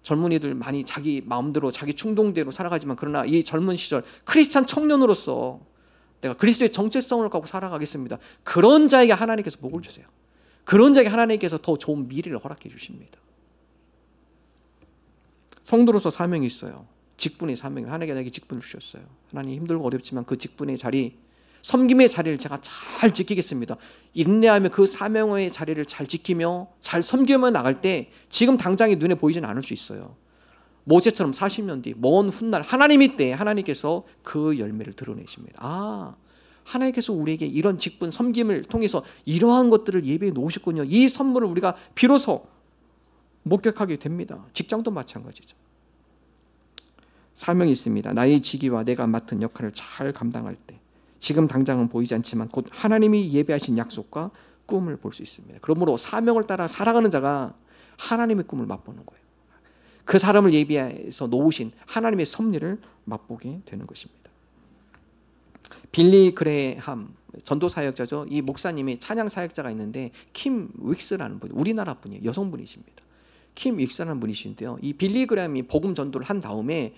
젊은이들 많이 자기 마음대로 자기 충동대로 살아가지만, 그러나 이 젊은 시절 크리스찬 청년으로서 내가 그리스도의 정체성을 갖고 살아가겠습니다. 그런 자에게 하나님께서 복을 주세요. 그런 자에게 하나님께서 더 좋은 미래를 허락해 주십니다. 성도로서 사명이 있어요. 직분의 사명을 하나님께 내게 직분을 주셨어요. 하나님, 힘들고 어렵지만 그 직분의 자리, 섬김의 자리를 제가 잘 지키겠습니다. 인내하며 그 사명의 자리를 잘 지키며 잘 섬기며 나갈 때 지금 당장에 눈에 보이지는 않을 수 있어요. 모세처럼 40년 뒤 먼 훗날 하나님이 때 하나님께서 그 열매를 드러내십니다. 아, 하나님께서 우리에게 이런 직분, 섬김을 통해서 이러한 것들을 예배해 놓으셨군요. 이 선물을 우리가 비로소 목격하게 됩니다. 직장도 마찬가지죠. 사명이 있습니다. 나의 직위와 내가 맡은 역할을 잘 감당할 때 지금 당장은 보이지 않지만 곧 하나님이 예배하신 약속과 꿈을 볼 수 있습니다. 그러므로 사명을 따라 살아가는 자가 하나님의 꿈을 맛보는 거예요. 그 사람을 예비해서 놓으신 하나님의 섭리를 맛보게 되는 것입니다. 빌리 그레함 전도 사역자죠. 이 목사님이 찬양 사역자가 있는데 킴 윅스라는 분, 우리나라 분이에요. 여성분이십니다. 킴 윅스라는 분이신데요. 이 빌리 그레함이 복음 전도를 한 다음에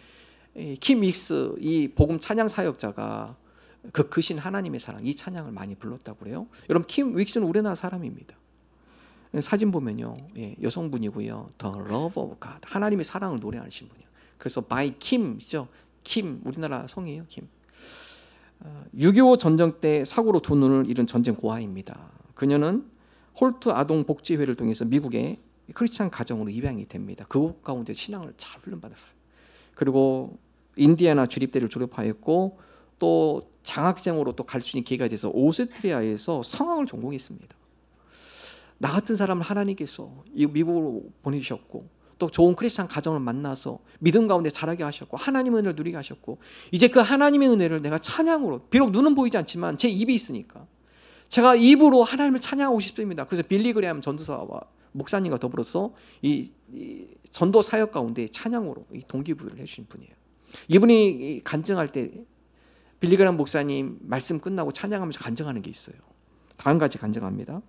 킴 윅스 이 복음 찬양 사역자가 그 크신 하나님의 사랑, 이 찬양을 많이 불렀다고 그래요. 여러분, 킴 윅스는 우리나라 사람입니다. 사진 보면요, 여성분이고요. The Love of God, 하나님의 사랑을 노래하시는 분이에요. 그래서 by Kim이죠. 킴, 우리나라 성이에요. 킴. 6.25 전쟁 때 사고로 두 눈을 잃은 전쟁 고아입니다. 그녀는 홀트 아동 복지회를 통해서 미국의 크리스찬 가정으로 입양이 됩니다. 그곳 가운데 신앙을 잘 훈련받았어요. 그리고 인디애나 주립대를 졸업하였고 또 장학생으로 또 갈 수 있는 기회가 돼서 오스트리아에서 성악을 전공했습니다. 나 같은 사람을 하나님께서 미국으로 보내주셨고 또 좋은 크리스찬 가정을 만나서 믿음 가운데 자라게 하셨고 하나님의 은혜를 누리게 하셨고, 이제 그 하나님의 은혜를 내가 찬양으로, 비록 눈은 보이지 않지만 제 입이 있으니까 제가 입으로 하나님을 찬양하고 싶습니다. 그래서 빌리 그레함 전도사와 목사님과 더불어서 이 전도 사역 가운데 찬양으로 동기부여를 해주신 분이에요. 이분이 간증할 때 빌리 그레함 목사님 말씀 끝나고 찬양하면서 간증하는 게 있어요. 다음 가지 간증합니다.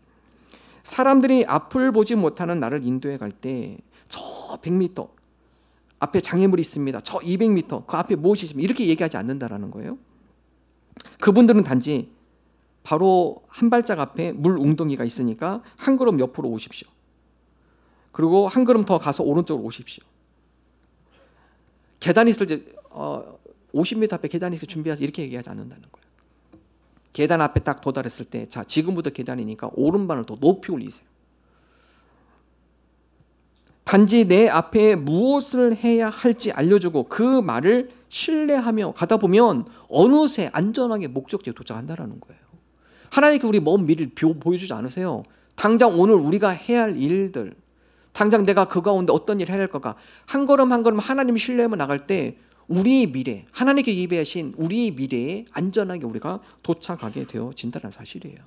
사람들이 앞을 보지 못하는 나를 인도해 갈 때 저 100m 앞에 장애물이 있습니다. 저 200m 그 앞에 무엇이 있습니다. 이렇게 얘기하지 않는다라는 거예요. 그분들은 단지 바로 한 발짝 앞에 물 웅덩이가 있으니까 한 걸음 옆으로 오십시오. 그리고 한 걸음 더 가서 오른쪽으로 오십시오. 계단이 있을 때 50m 앞에 계단이 있을 때 준비해서 이렇게 얘기하지 않는다는 거예요. 계단 앞에 딱 도달했을 때, 자, 지금부터 계단이니까 오른발을 더 높이 올리세요. 단지 내 앞에 무엇을 해야 할지 알려주고 그 말을 신뢰하며 가다 보면 어느새 안전하게 목적지에 도착한다는 거예요. 하나님께 우리 먼 미래를 보여주지 않으세요. 당장 오늘 우리가 해야 할 일들, 당장 내가 그 가운데 어떤 일을 해야 할 거가 한 걸음 한 걸음 하나님 신뢰하며 나갈 때 우리의 미래, 하나님께 예배하신 우리의 미래에 안전하게 우리가 도착하게 되어진다는 사실이에요.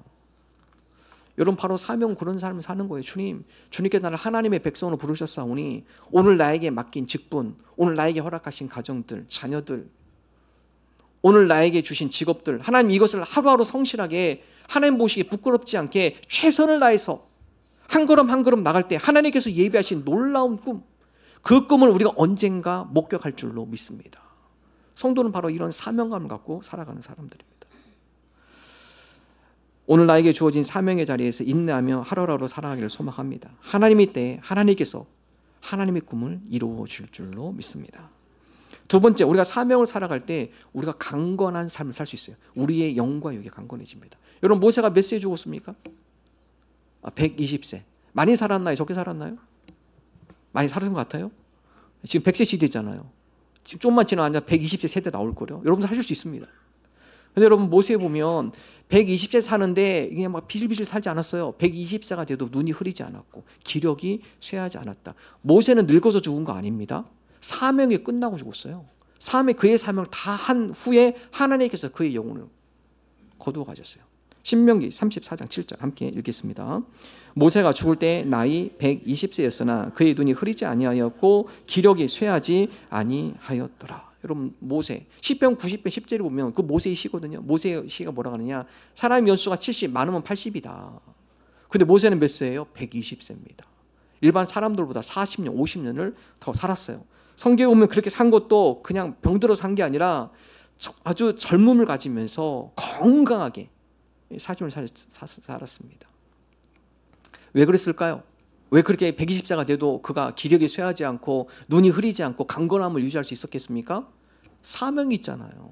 여러분, 바로 사명 그런 삶을 사는 거예요. 주님께 나를 하나님의 백성으로 부르셨사오니 오늘 나에게 맡긴 직분, 오늘 나에게 허락하신 가정들, 자녀들, 오늘 나에게 주신 직업들, 하나님 이것을 하루하루 성실하게 하나님 보시기에 부끄럽지 않게 최선을 다해서 한 걸음 한 걸음 나갈 때 하나님께서 예비하신 놀라운 꿈, 그 꿈을 우리가 언젠가 목격할 줄로 믿습니다. 성도는 바로 이런 사명감을 갖고 살아가는 사람들입니다. 오늘 나에게 주어진 사명의 자리에서 인내하며 하루하루 살아가기를 소망합니다. 하나님의 때에 하나님께서 하나님의 꿈을 이루어 줄 줄로 믿습니다. 두 번째, 우리가 사명을 살아갈 때 우리가 강건한 삶을 살 수 있어요. 우리의 영과 육이 강건해집니다. 여러분, 모세가 몇 세에 죽었습니까? 120세. 많이 살았나요? 적게 살았나요? 많이 살은 것 같아요? 지금 100세 시대잖아요. 지금 좀만 지나면 120세 세대 나올 거예요. 여러분도 하실 수 있습니다. 근데 여러분, 모세에 보면 120세 사는데 이게 막 비실비실 살지 않았어요. 120세가 돼도 눈이 흐리지 않았고 기력이 쇠하지 않았다. 모세는 늙어서 죽은 거 아닙니다. 사명이 끝나고 죽었어요. 그의 사명을 다 한 후에 하나님께서 그의 영혼을 거두어 가셨어요. 신명기 34장 7절 함께 읽겠습니다. 모세가 죽을 때 나이 120세였으나 그의 눈이 흐리지 아니하였고 기력이 쇠하지 아니하였더라. 여러분 모세 시편 90편 10절에 보면 그 모세의 시거든요. 모세의 시가 뭐라고 하느냐, 사람의 연수가 70 많으면 80이다. 근데 모세는 몇 세예요? 120세입니다. 일반 사람들보다 40년 50년을 더 살았어요. 성경에 보면 그렇게 산 것도 그냥 병들어 산 게 아니라 아주 젊음을 가지면서 건강하게 사심을 살았습니다. 왜 그랬을까요? 왜 그렇게 120세가 돼도 그가 기력이 쇠하지 않고 눈이 흐리지 않고 강건함을 유지할 수 있었겠습니까? 사명이 있잖아요.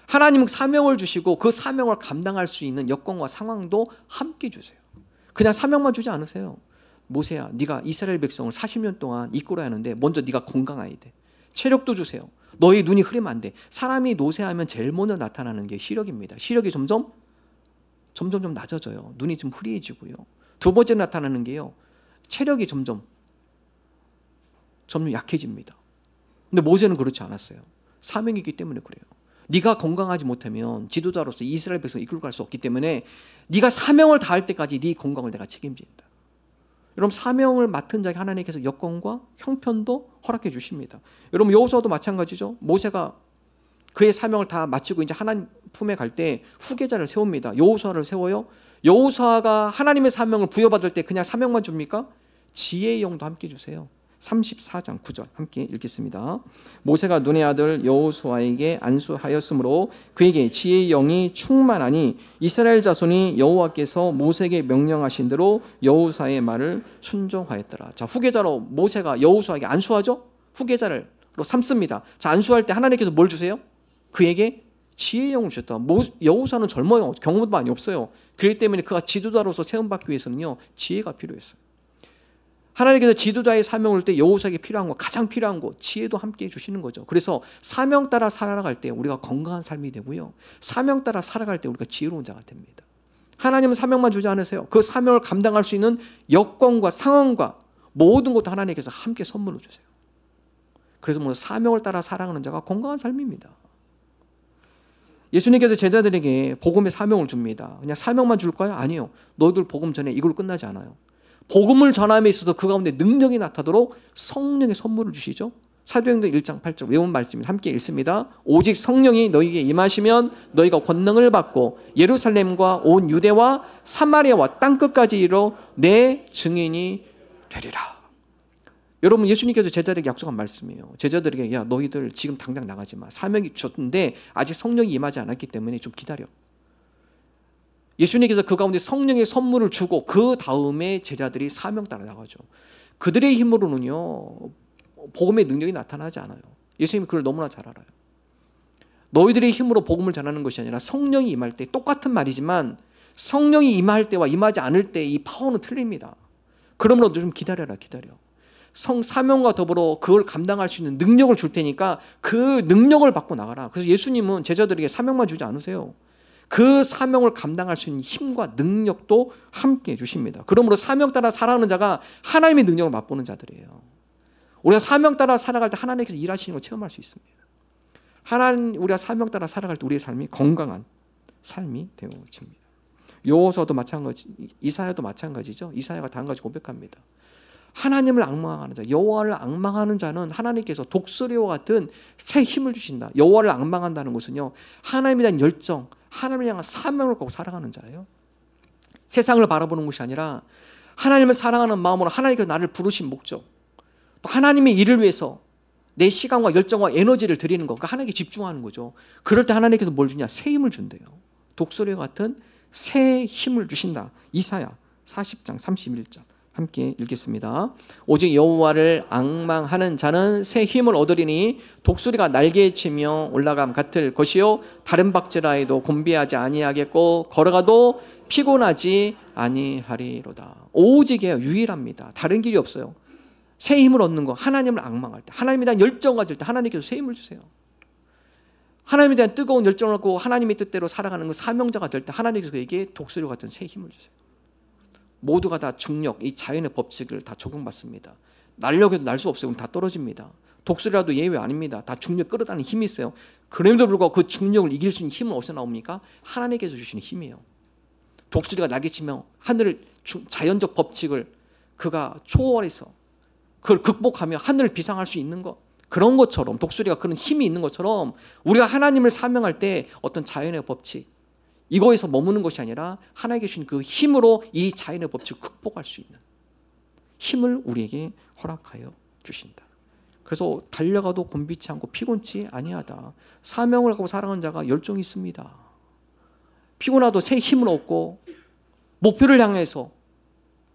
하나님은 사명을 주시고 그 사명을 감당할 수 있는 여건과 상황도 함께 주세요. 그냥 사명만 주지 않으세요. 모세야, 네가 이스라엘 백성을 40년 동안 이끌어야 하는데 먼저 네가 건강해야 돼. 체력도 주세요. 너의 눈이 흐리면 안 돼. 사람이 노쇠하면 제일 먼저 나타나는 게 시력입니다. 시력이 점점 낮아져요. 눈이 좀 흐리해지고요. 두 번째 나타나는 게요, 체력이 점점 약해집니다. 근데 모세는 그렇지 않았어요. 사명이 있기 때문에 그래요. 네가 건강하지 못하면 지도자로서 이스라엘 백성을 이끌고 갈 수 없기 때문에 네가 사명을 다할 때까지 네 건강을 내가 책임진다. 여러분 사명을 맡은 자에게 하나님께서 여건과 형편도 허락해 주십니다. 여러분 여호수아도 마찬가지죠. 모세가 그의 사명을 다 마치고 이제 하나님 품에 갈 때 후계자를 세웁니다. 여호수아를 세워요. 여호수아가 하나님의 사명을 부여받을 때 그냥 사명만 줍니까? 지혜의 영도 함께 주세요. 34장 9절 함께 읽겠습니다. 모세가 눈의 아들 여호수아에게 안수하였으므로 그에게 지혜의 영이 충만하니 이스라엘 자손이 여호와께서 모세에게 명령하신 대로 여호수아의 말을 순종하였더라. 자, 후계자로 모세가 여호수아에게 안수하죠. 후계자로 삼습니다. 자, 안수할 때 하나님께서 뭘 주세요? 그에게 지혜의 영을 주셨다. 여호수아는 젊어요. 경험도 많이 없어요. 그렇기 때문에 그가 지도자로서 세움받기 위해서는요, 지혜가 필요했어요. 하나님께서 지도자의 사명을 때 여호수아에게 필요한 거, 가장 필요한 거, 지혜도 함께 해주시는 거죠. 그래서 사명 따라 살아갈 때 우리가 건강한 삶이 되고요, 사명 따라 살아갈 때 우리가 지혜로운 자가 됩니다. 하나님은 사명만 주지 않으세요. 그 사명을 감당할 수 있는 여건과 상황과 모든 것도 하나님께서 함께 선물로 주세요. 그래서 뭐 사명을 따라 살아가는 자가 건강한 삶입니다. 예수님께서 제자들에게 복음의 사명을 줍니다. 그냥 사명만 줄까요? 아니요. 너희들 복음 전에 이걸로 끝나지 않아요. 복음을 전함에 있어서 그 가운데 능력이 나타나도록 성령의 선물을 주시죠. 사도행전 1장 8절 외운 말씀입니다. 함께 읽습니다. 오직 성령이 너희에게 임하시면 너희가 권능을 받고 예루살렘과 온 유대와 사마리아와 땅끝까지 이르러 내 증인이 되리라. 여러분 예수님께서 제자들에게 약속한 말씀이에요. 제자들에게 야 너희들 지금 당장 나가지 마. 사명이 줬는데 아직 성령이 임하지 않았기 때문에 좀 기다려. 예수님께서 그 가운데 성령의 선물을 주고 그 다음에 제자들이 사명 따라 나가죠. 그들의 힘으로는요 복음의 능력이 나타나지 않아요. 예수님이 그걸 너무나 잘 알아요. 너희들의 힘으로 복음을 전하는 것이 아니라 성령이 임할 때, 똑같은 말이지만 성령이 임할 때와 임하지 않을 때 이 파워는 틀립니다. 그러므로 좀 기다려. 사명과 더불어 그걸 감당할 수 있는 능력을 줄 테니까 그 능력을 받고 나가라. 그래서 예수님은 제자들에게 사명만 주지 않으세요. 그 사명을 감당할 수 있는 힘과 능력도 함께 주십니다. 그러므로 사명 따라 살아가는 자가 하나님의 능력을 맛보는 자들이에요. 우리가 사명 따라 살아갈 때 하나님께서 일하시는 걸 체험할 수 있습니다. 우리가 사명 따라 살아갈 때 우리의 삶이 건강한 삶이 되어집니다. 여호수아도 마찬가지, 이사야도 마찬가지죠. 이사야가 다 한 가지 고백합니다. 하나님을 앙망하는 자, 여호와를 앙망하는 자는 하나님께서 독수리와 같은 새 힘을 주신다. 여호와를 앙망한다는 것은요, 하나님에 대한 열정, 하나님을 향한 사명을 갖고 살아가는 자예요. 세상을 바라보는 것이 아니라 하나님을 사랑하는 마음으로 하나님께서 나를 부르신 목적, 또 하나님의 일을 위해서 내 시간과 열정과 에너지를 드리는 것, 그러니까 하나님께 집중하는 거죠. 그럴 때 하나님께서 뭘 주냐? 새 힘을 준대요. 독수리와 같은 새 힘을 주신다. 이사야 40장 31절 함께 읽겠습니다. 오직 여호와를 앙망하는 자는 새 힘을 얻으리니 독수리가 날개에 치며 올라감 같을 것이요 다른 박질하여도 곤비하지 아니하겠고 걸어가도 피곤하지 아니하리로다. 오직이에요. 유일합니다. 다른 길이 없어요. 새 힘을 얻는 거, 하나님을 앙망할 때, 하나님에 대한 열정 가질 때 하나님께서 새 힘을 주세요. 하나님에 대한 뜨거운 열정을 갖고 하나님의 뜻대로 살아가는 그 사명자가 될 때 하나님께서 그에게 독수리 같은 새 힘을 주세요. 모두가 다 중력, 이 자연의 법칙을 다 적용받습니다. 날려고 해도 날 수 없어요. 다 떨어집니다. 독수리라도 예외 아닙니다. 다 중력 끌어다니는 힘이 있어요. 그럼에도 불구하고 그 중력을 이길 수 있는 힘은 어디서 나옵니까? 하나님께서 주시는 힘이에요. 독수리가 날개치며 하늘을 자연적 법칙을 그가 초월해서 그걸 극복하며 하늘을 비상할 수 있는 것, 그런 것처럼 독수리가 그런 힘이 있는 것처럼 우리가 하나님을 사명할 때 어떤 자연의 법칙 이거에서 머무는 것이 아니라 하나님께 주신 그 힘으로 이 자연의 법칙을 극복할 수 있는 힘을 우리에게 허락하여 주신다. 그래서 달려가도 곤비치 않고 피곤치 아니하다. 사명을 갖고 살아가는 자가 열정이 있습니다. 피곤하도 새 힘을 얻고 목표를 향해서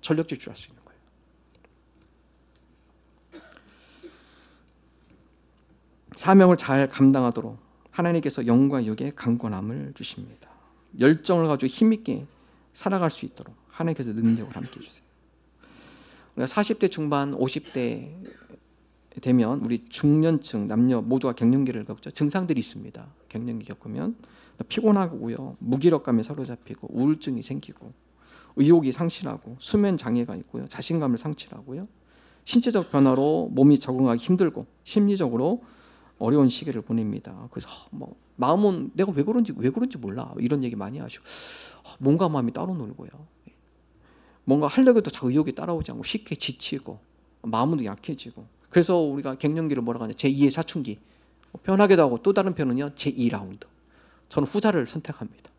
전력 질주할 수 있는 거예요. 사명을 잘 감당하도록 하나님께서 영과 육의 강건함을 주십니다. 열정을 가지고 힘있게 살아갈 수 있도록 하나님께서 능력을 함께 해주세요. 우리가 40대 중반 50대 되면 우리 중년층 남녀 모두가 갱년기를 겪죠. 증상들이 있습니다. 갱년기 겪으면 피곤하고요, 무기력감에 사로잡히고 우울증이 생기고 의욕이 상실하고 수면 장애가 있고요, 자신감을 상실하고요, 신체적 변화로 몸이 적응하기 힘들고 심리적으로 어려운 시기를 보냅니다. 그래서 마음은 내가 왜 그런지 몰라 이런 얘기 많이 하시고 몸과 마음이 따로 놀고요, 뭔가 하려고 해도 자 의욕이 따라오지 않고 쉽게 지치고 마음도 약해지고, 그래서 우리가 갱년기를 뭐라고 하냐, 제2의 사춘기, 편하게도 하고 또 다른 편은요 제2라운드. 저는 후자를 선택합니다.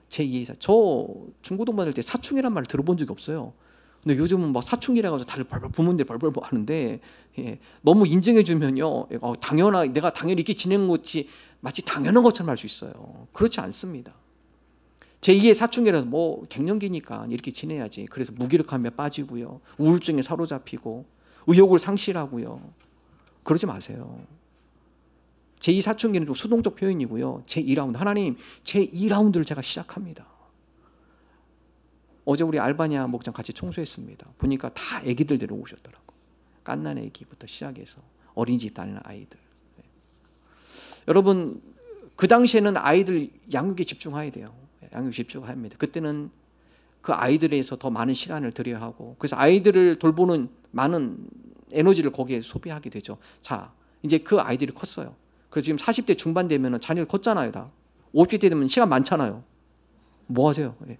제2의 저 중고등부 때 사춘기란 말을 들어본 적이 없어요. 근데 요즘은 막 사춘기라 가지고 다들 벌벌 부모님들 벌벌 하는데, 너무 인정해 주면요 내가 당연히 이렇게 지내는 것이 마치 당연한 것처럼 할 수 있어요. 그렇지 않습니다. 제2의 사춘기라서 뭐 갱년기니까 이렇게 지내야지. 그래서 무기력함에 빠지고요, 우울증에 사로잡히고 의욕을 상실하고요. 그러지 마세요. 제2 사춘기는 좀 수동적 표현이고요. 제2라운드, 하나님 제2라운드를 제가 시작합니다. 어제 우리 알바니아 목장 같이 청소했습니다. 보니까 다 애기들 데려오셨더라고. 갓난 애기부터 시작해서 어린이집 다니는 아이들. 네. 여러분 그 당시에는 아이들 양육에 집중해야 돼요. 양육 집중합니다. 그때는 그 아이들에서 더 많은 시간을 들여야 하고, 그래서 아이들을 돌보는 많은 에너지를 거기에 소비하게 되죠. 자, 이제 그 아이들이 컸어요. 그래서 지금 40대 중반 되면 자녀를 컸잖아요. 다 50대 되면 시간 많잖아요. 뭐 하세요? 예.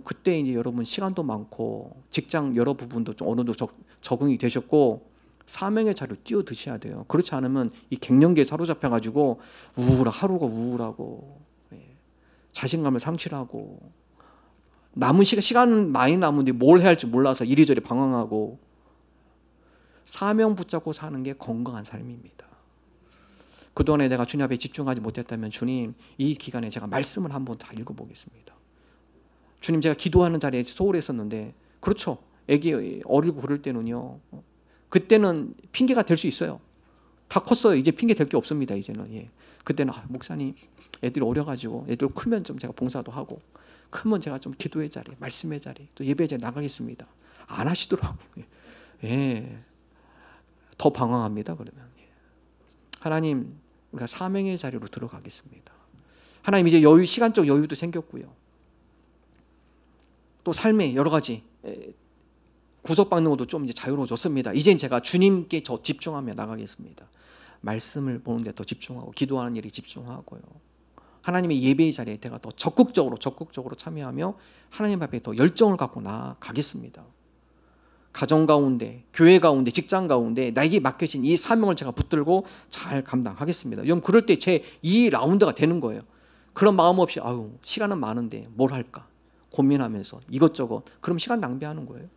그때 이제 여러분 시간도 많고 직장 여러 부분도 좀 어느 정도 적응이 되셨고 사명의 자리로 뛰어드셔야 돼요. 그렇지 않으면 이 갱년기에 사로잡혀 가지고 하루가 우울하고, 자신감을 상실하고, 남은 시간은 많이 남은데 뭘 해야 할지 몰라서 이리저리 방황하고, 사명 붙잡고 사는 게 건강한 삶입니다. 그동안에 내가 주님 앞에 집중하지 못했다면 주님 이 기간에 제가 말씀을 한번 다 읽어보겠습니다. 주님 제가 기도하는 자리에 소홀했었는데, 그렇죠, 애기 어리고 그럴 때는요 그때는 핑계가 될 수 있어요. 다 컸어요. 이제 핑계 될 게 없습니다. 이제는. 그때는 목사님 애들이 어려가지고 애들 크면 좀 제가 봉사도 하고, 크면 제가 좀 기도의 자리, 말씀의 자리, 또 예배의 자리 나가겠습니다. 안 하시더라고요. 더 방황합니다. 그러면 하나님 우리가 사명의 자리로 들어가겠습니다. 하나님 이제 시간적 여유도 생겼고요, 또 삶의 여러 가지 구속받는 것도 좀 이제 자유로워졌습니다. 이젠 제가 주님께 집중하며 나가겠습니다. 말씀을 보는 데 더 집중하고 기도하는 일에 집중하고요, 하나님의 예배의 자리에 제가 더 적극적으로 참여하며 하나님 앞에 더 열정을 갖고 나아가겠습니다. 가정 가운데, 교회 가운데, 직장 가운데 나에게 맡겨진 이 사명을 제가 붙들고 잘 감당하겠습니다. 여러분 그럴 때 제 2라운드가 되는 거예요. 그런 마음 없이 시간은 많은데 뭘 할까 고민하면서 이것저것, 그럼 시간 낭비하는 거예요.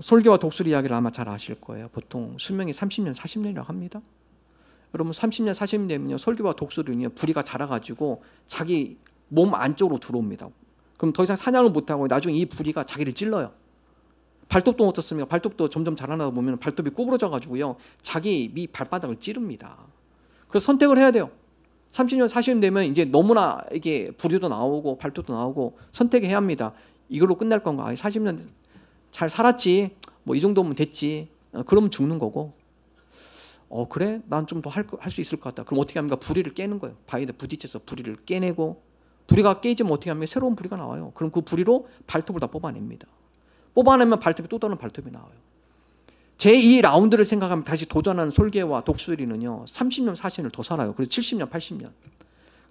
솔개와 독수리 이야기를 아마 잘 아실 거예요. 보통 수명이 30년, 40년이라고 합니다. 여러분 30년, 40년 되면요 솔개와 독수리는요 부리가 자라가지고 자기 몸 안쪽으로 들어옵니다. 그럼 더 이상 사냥을 못하고 나중에 이 부리가 자기를 찔러요. 발톱도 어떻습니까? 발톱도 점점 자라나다 보면 발톱이 구부러져 가지고요 자기 밑 발바닥을 찌릅니다. 그래서 선택을 해야 돼요. 30년, 40년 되면 이제 너무나 이게 부리도 나오고 발톱도 나오고 선택해야 합니다. 이걸로 끝날 건가? 40년 잘 살았지, 뭐 이 정도면 됐지, 그러면 죽는 거고, 그래? 난 좀 더 할 수 있을 것 같다. 그럼 어떻게 합니까? 부리를 깨는 거예요. 바위에 부딪혀서 부리를 깨내고, 부리가 깨지면 어떻게 합니까? 새로운 부리가 나와요. 그럼 그 부리로 발톱을 다 뽑아냅니다. 뽑아내면 발톱이 또 다른 발톱이 나와요. 제2라운드를 생각하면 다시 도전하는 솔개와 독수리는요 30년, 40년을 더 살아요. 그래서 70년, 80년.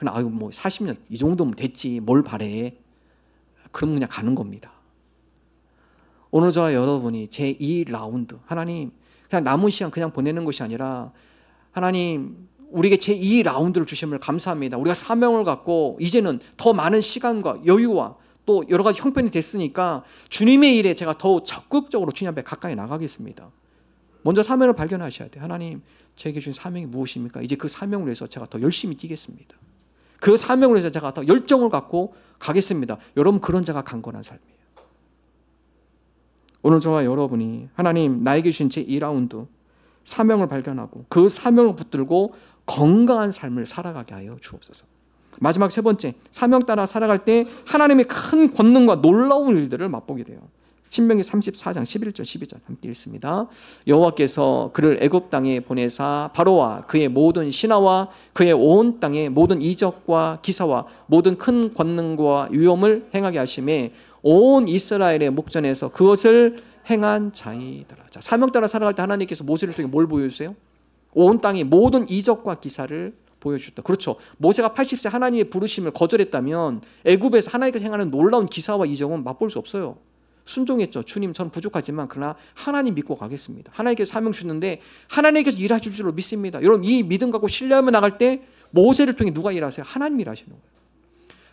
그냥 아유 뭐 40년 이 정도면 됐지 뭘 바래. 그럼 그냥 가는 겁니다. 오늘 저와 여러분이 제2라운드 하나님 그냥 남은 시간 그냥 보내는 것이 아니라 하나님 우리에게 제2라운드를 주심을 감사합니다. 우리가 사명을 갖고 이제는 더 많은 시간과 여유와 또 여러 가지 형편이 됐으니까 주님의 일에 제가 더 적극적으로 주님 앞에 가까이 나가겠습니다. 먼저 사명을 발견하셔야 돼요. 하나님 저에게 주신 사명이 무엇입니까? 이제 그 사명을 위해서 제가 더 열심히 뛰겠습니다. 그 사명을 위해서 제가 더 열정을 갖고 가겠습니다. 여러분 그런 자가 강건한 삶이에요. 오늘 저와 여러분이 하나님 나에게 주신 제2라운드 사명을 발견하고 그 사명을 붙들고 건강한 삶을 살아가게 하여 주옵소서. 마지막 세 번째, 사명 따라 살아갈 때 하나님의 큰 권능과 놀라운 일들을 맛보게 돼요. 신명기 34장 11절 12절 함께 읽습니다. 여호와께서 그를 애굽 땅에 보내사 바로와 그의 모든 신하와 그의 온 땅의 모든 이적과 기사와 모든 큰 권능과 위엄을 행하게 하심에 온 이스라엘의 목전에서 그것을 행한 자이더라. 자, 사명 따라 살아갈 때 하나님께서 모세를 통해 뭘 보여주세요? 온 땅의 모든 이적과 기사를 보여주셨다. 그렇죠. 모세가 80세 하나님의 부르심을 거절했다면 애굽에서 하나님께서 행하는 놀라운 기사와 이적은 맛볼 수 없어요. 순종했죠. 주님 저는 부족하지만 그러나 하나님 믿고 가겠습니다. 하나님께서 사명 주는데 하나님께서 일하실 줄로 믿습니다. 여러분 이 믿음 갖고 신뢰하며 나갈 때 모세를 통해 누가 일하세요? 하나님 일하시는 거예요.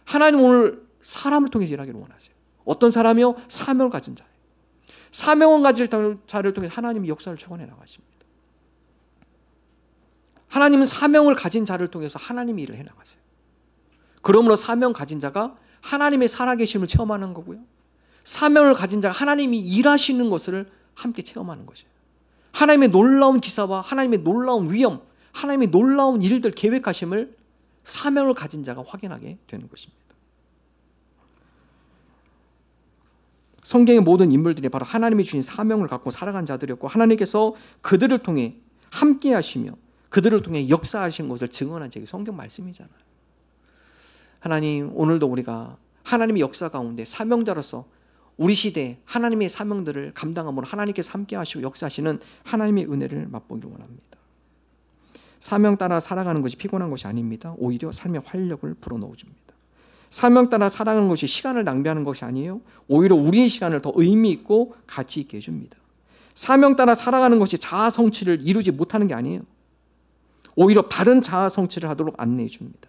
하나님 오늘 사람을 통해서 일하기를 원하세요. 어떤 사람이요? 사명을 가진 자예요. 사명을 가질 자를 통해서 하나님이 역사를 주관해 나가십니다. 하나님은 사명을 가진 자를 통해서 하나님이 일을 해나가세요. 그러므로 사명 가진 자가 하나님의 살아계심을 체험하는 거고요. 사명을 가진 자가 하나님이 일하시는 것을 함께 체험하는 것이에요. 하나님의 놀라운 기사와 하나님의 놀라운 위엄, 하나님의 놀라운 일들 계획하심을 사명을 가진 자가 확인하게 되는 것입니다. 성경의 모든 인물들이 바로 하나님이 주신 사명을 갖고 살아간 자들이었고 하나님께서 그들을 통해 함께 하시며 그들을 통해 역사하신 것을 증언한 책이 성경 말씀이잖아요. 하나님 오늘도 우리가 하나님의 역사 가운데 사명자로서 우리 시대에 하나님의 사명들을 감당함으로 하나님께서 함께 하시고 역사하시는 하나님의 은혜를 맛보기를 원합니다. 사명 따라 살아가는 것이 피곤한 것이 아닙니다. 오히려 삶의 활력을 불어넣어줍니다. 사명 따라 살아가는 것이 시간을 낭비하는 것이 아니에요. 오히려 우리의 시간을 더 의미 있고 가치 있게 해줍니다. 사명 따라 살아가는 것이 자아 성취를 이루지 못하는 게 아니에요. 오히려 바른 자아 성취를 하도록 안내해 줍니다.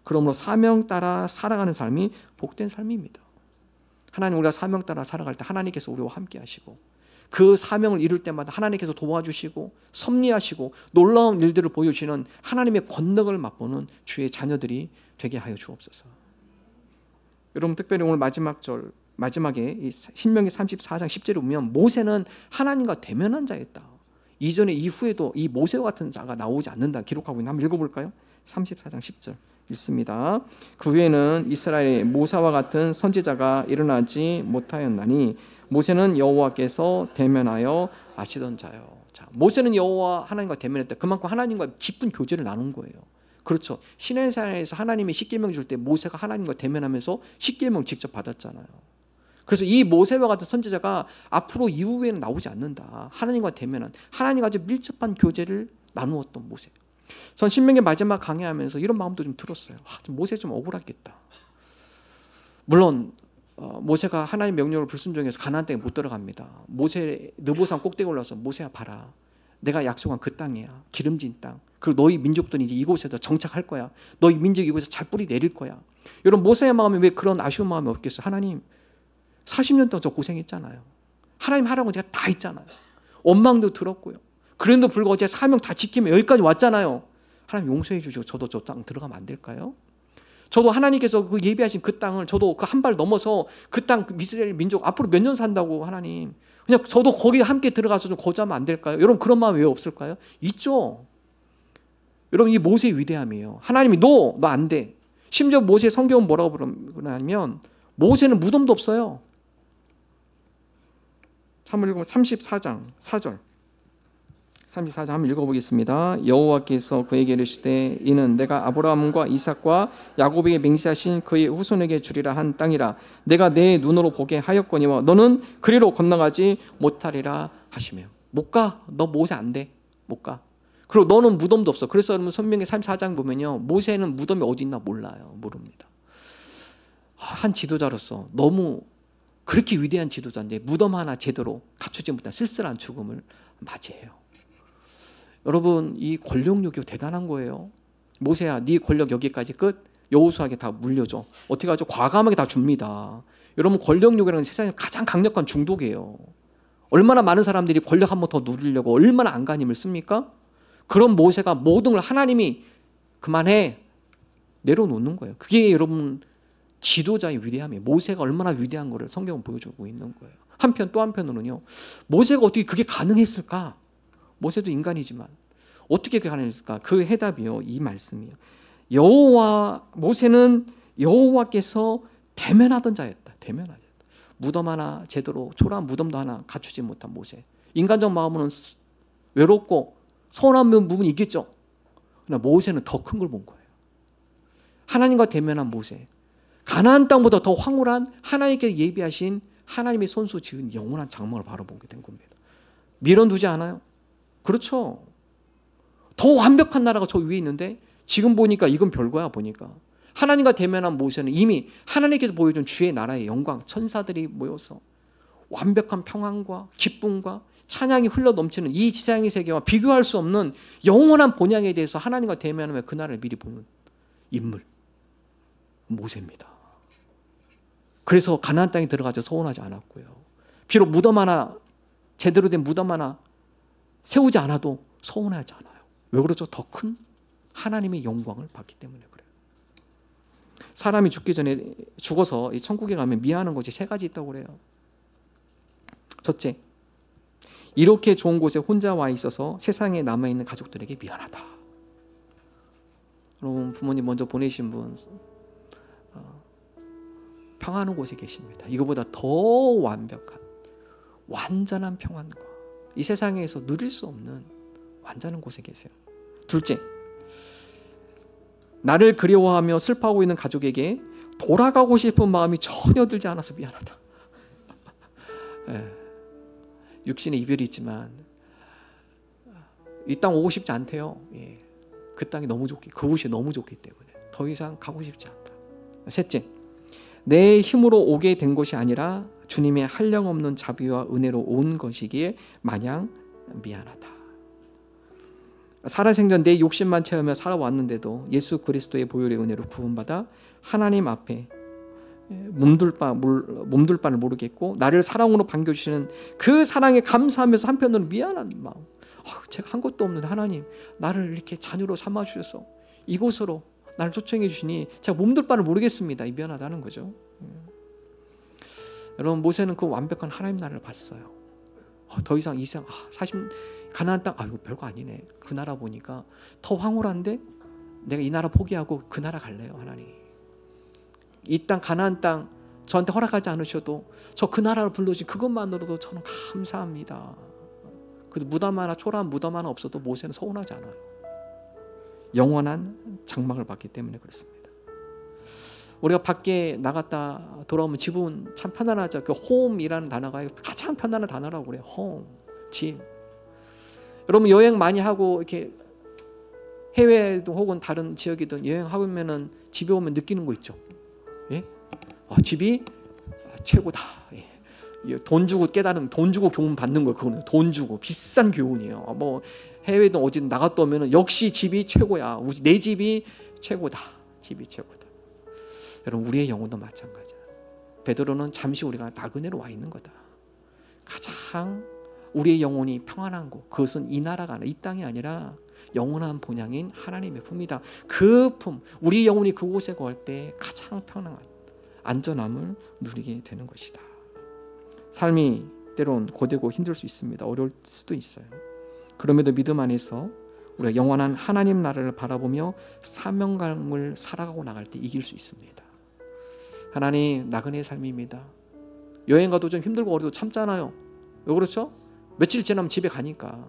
그러므로 사명 따라 살아가는 삶이 복된 삶입니다. 하나님 우리가 사명 따라 살아갈 때 하나님께서 우리와 함께 하시고 그 사명을 이룰 때마다 하나님께서 도와주시고 섭리하시고 놀라운 일들을 보여주시는 하나님의 권능을 맛보는 주의 자녀들이 되게 하여 주옵소서. 여러분 특별히 오늘 마지막에 이 신명기 34장 10절에 보면 모세는 하나님과 대면한 자였다. 이전에 이후에도 이 모세와 같은 자가 나오지 않는다 기록하고 있는 한번 읽어볼까요? 34장 10절 읽습니다. 그 후에는 이스라엘의 모세와 같은 선지자가 일어나지 못하였나니 모세는 여호와께서 대면하여 아시던 자요. 자, 모세는 여호와 하나님과 대면했다. 그만큼 하나님과 깊은 교제를 나눈 거예요. 그렇죠. 시내산에서 하나님이 십계명 줄 때 모세가 하나님과 대면하면서 십계명 직접 받았잖아요. 그래서 이 모세와 같은 선지자가 앞으로 이후에는 나오지 않는다. 하나님과 대면한 하나님과 아주 밀접한 교제를 나누었던 모세. 전 신명기 마지막 강의하면서 이런 마음도 좀 들었어요. 모세 좀 억울하겠다. 물론 모세가 하나님 명령을 불순종해서 가나안 땅에 못 들어갑니다. 모세 느보산 꼭대기 올라서 모세야 봐라. 내가 약속한 그 땅이야. 기름진 땅. 그리고 너희 민족들이 이제 이곳에서 정착할 거야. 너희 민족이 이곳에서 잘 뿌리 내릴 거야. 여러분 모세의 마음에 왜 그런 아쉬운 마음이 없겠어요? 하나님 40년 동안 저 고생했잖아요. 하나님 하라고 제가 다 했잖아요. 원망도 들었고요. 그런데도 불구하고 제가 사명 다 지키며 여기까지 왔잖아요. 하나님 용서해 주시고 저도 저 땅 들어가면 안 될까요? 저도 하나님께서 그 예비하신 그 땅을 저도 그 한 발 넘어서 그 땅 이스라엘 민족 앞으로 몇 년 산다고 하나님 그냥 저도 거기 함께 들어가서 좀 거주하면 안 될까요? 여러분 그런 마음 왜 없을까요? 있죠. 여러분 이 모세의 위대함이에요. 하나님이 너 안 돼. 심지어 모세의 성경은 뭐라고 부르냐면 모세는 무덤도 없어요. 34장 4절 34장 한번 읽어보겠습니다. 여호와께서 그에게 이르시되 이는 내가 아브라함과 이삭과 야곱에게 맹세하신 그의 후손에게 주리라 한 땅이라 내가 내 눈으로 보게 하였거니와 너는 그리로 건너가지 못하리라 하시며 못 가. 너 모세 안 돼. 못 가. 그리고 너는 무덤도 없어. 그래서 여러분申命기 34장 보면요, 모세는 무덤이 어디 있나 몰라요. 모릅니다. 한 지도자로서 너무 그렇게 위대한 지도자인데 무덤 하나 제대로 갖추지 못한 쓸쓸한 죽음을 맞이해요. 여러분, 이 권력욕이 대단한 거예요. 모세야, 네 권력 여기까지 끝. 여호수아에게 다 물려줘. 어떻게 하죠? 과감하게 다 줍니다. 여러분, 권력욕이라는 세상에 가장 강력한 중독이에요. 얼마나 많은 사람들이 권력 한 번 더 누리려고 얼마나 안간힘을 씁니까? 그런 모세가 모든 걸 하나님이 그만해 내려놓는 거예요. 그게 여러분 지도자의 위대함이에요. 모세가 얼마나 위대한 거를 성경은 보여주고 있는 거예요. 한편 또 한편으로는요, 모세가 어떻게 그게 가능했을까? 모세도 인간이지만 어떻게 그게 가능했을까? 그 해답이요, 이 말씀이에요. 모세는 여호와께서 대면하던 자였다. 대면하였다. 무덤 하나 제대로, 초라한 무덤도 하나 갖추지 못한 모세. 인간적 마음으로는 외롭고 서운한 부분이 있겠죠. 그러나 모세는 더 큰 걸 본 거예요. 하나님과 대면한 모세. 가나안 땅보다 더 황홀한 하나님께 예비하신 하나님의 손수 지은 영원한 장막을 바라보게 된 겁니다. 밀어두지 않아요? 그렇죠. 더 완벽한 나라가 저 위에 있는데 지금 보니까 이건 별거야. 보니까 하나님과 대면한 모세는 이미 하나님께서 보여준 주의 나라의 영광, 천사들이 모여서 완벽한 평안과 기쁨과 찬양이 흘러넘치는 이 지상의 세계와 비교할 수 없는 영원한 본향에 대해서 하나님과 대면하며 그 나라를 미리 보는 인물 모세입니다. 그래서 가나안 땅에 들어가서 서운하지 않았고요. 비록 무덤 하나, 제대로 된 무덤 하나 세우지 않아도 서운하지 않아요. 왜 그러죠? 더 큰 하나님의 영광을 받기 때문에 그래요. 사람이 죽기 전에, 죽어서 이 천국에 가면 미안한 것이 3가지 있다고 그래요. 첫째, 이렇게 좋은 곳에 혼자 와 있어서 세상에 남아있는 가족들에게 미안하다. 여러분, 부모님 먼저 보내신 분 평안한 곳에 계십니다. 이거보다 더 완벽한 완전한 평안과 이 세상에서 누릴 수 없는 완전한 곳에 계세요. 둘째, 나를 그리워하며 슬퍼하고 있는 가족에게 돌아가고 싶은 마음이 전혀 들지 않아서 미안하다. 육신의 이별이 있지만 이 땅 오고 싶지 않대요. 그 땅이 너무 좋기, 그곳이 너무 좋기 때문에 더 이상 가고 싶지 않다. 셋째, 내 힘으로 오게 된 것이 아니라 주님의 한량없는 자비와 은혜로 온 것이기에 마냥 미안하다. 살아생전 내 욕심만 채우며 살아왔는데도 예수 그리스도의 보혈의 은혜로 구원받아 하나님 앞에 몸둘 바를 모르겠고 나를 사랑으로 반겨주시는 그 사랑에 감사하면서 한편으로는 미안한 마음. 제가 한 것도 없는데 하나님 나를 이렇게 자녀로 삼아주셔서 이곳으로 나를 초청해 주시니 제가 몸둘 바를 모르겠습니다. 미안하다는 거죠. 여러분, 모세는 그 완벽한 하나님 나라를 봤어요. 더 이상 이 세상 가나안 땅, 이거 별거 아니네. 그 나라 보니까 더 황홀한데 내가 이 나라 포기하고 그 나라 갈래요. 하나님, 이 땅 가나안 땅 저한테 허락하지 않으셔도 저 그 나라를 불러주신 그것만으로도 저는 감사합니다. 그래도 무덤 하나, 초라한 무덤 하나 없어도 모세는 서운하지 않아요. 영원한 장막을 받기 때문에 그렇습니다. 우리가 밖에 나갔다 돌아오면 집은 참 편안하죠. 그 홈이라는 단어가 가장 편안한 단어라고 그래요. 홈, 집. 여러분, 여행 많이 하고 이렇게 해외도 혹은 다른 지역이든 여행하면은 집에 오면 느끼는 거 있죠. 예? 집이 최고다. 예. 돈 주고 깨달으면 돈 주고 교훈 받는 거예요. 그거는 돈 주고 비싼 교훈이에요. 뭐 해외든 어디든 나갔다 오면은 역시 집이 최고야. 내 집이 최고다. 집이 최고다. 여러분, 우리의 영혼도 마찬가지야. 베드로는 잠시 우리가 나그네로 와 있는 거다. 가장 우리의 영혼이 평안한 곳, 그것은 이 나라가 아니라 이 땅이 아니라 영원한 본향인 하나님의 품이다. 그 품, 우리 영혼이 그곳에 갈 때 가장 평안한 안전함을 누리게 되는 것이다. 삶이 때론 고되고 힘들 수 있습니다. 어려울 수도 있어요. 그럼에도 믿음 안에서 우리가 영원한 하나님 나라를 바라보며 사명감을 살아가고 나갈 때 이길 수 있습니다. 하나님, 나그네의 삶입니다. 여행 가도 좀 힘들고 어려도 참잖아요. 왜 그렇죠? 며칠 지나면 집에 가니까.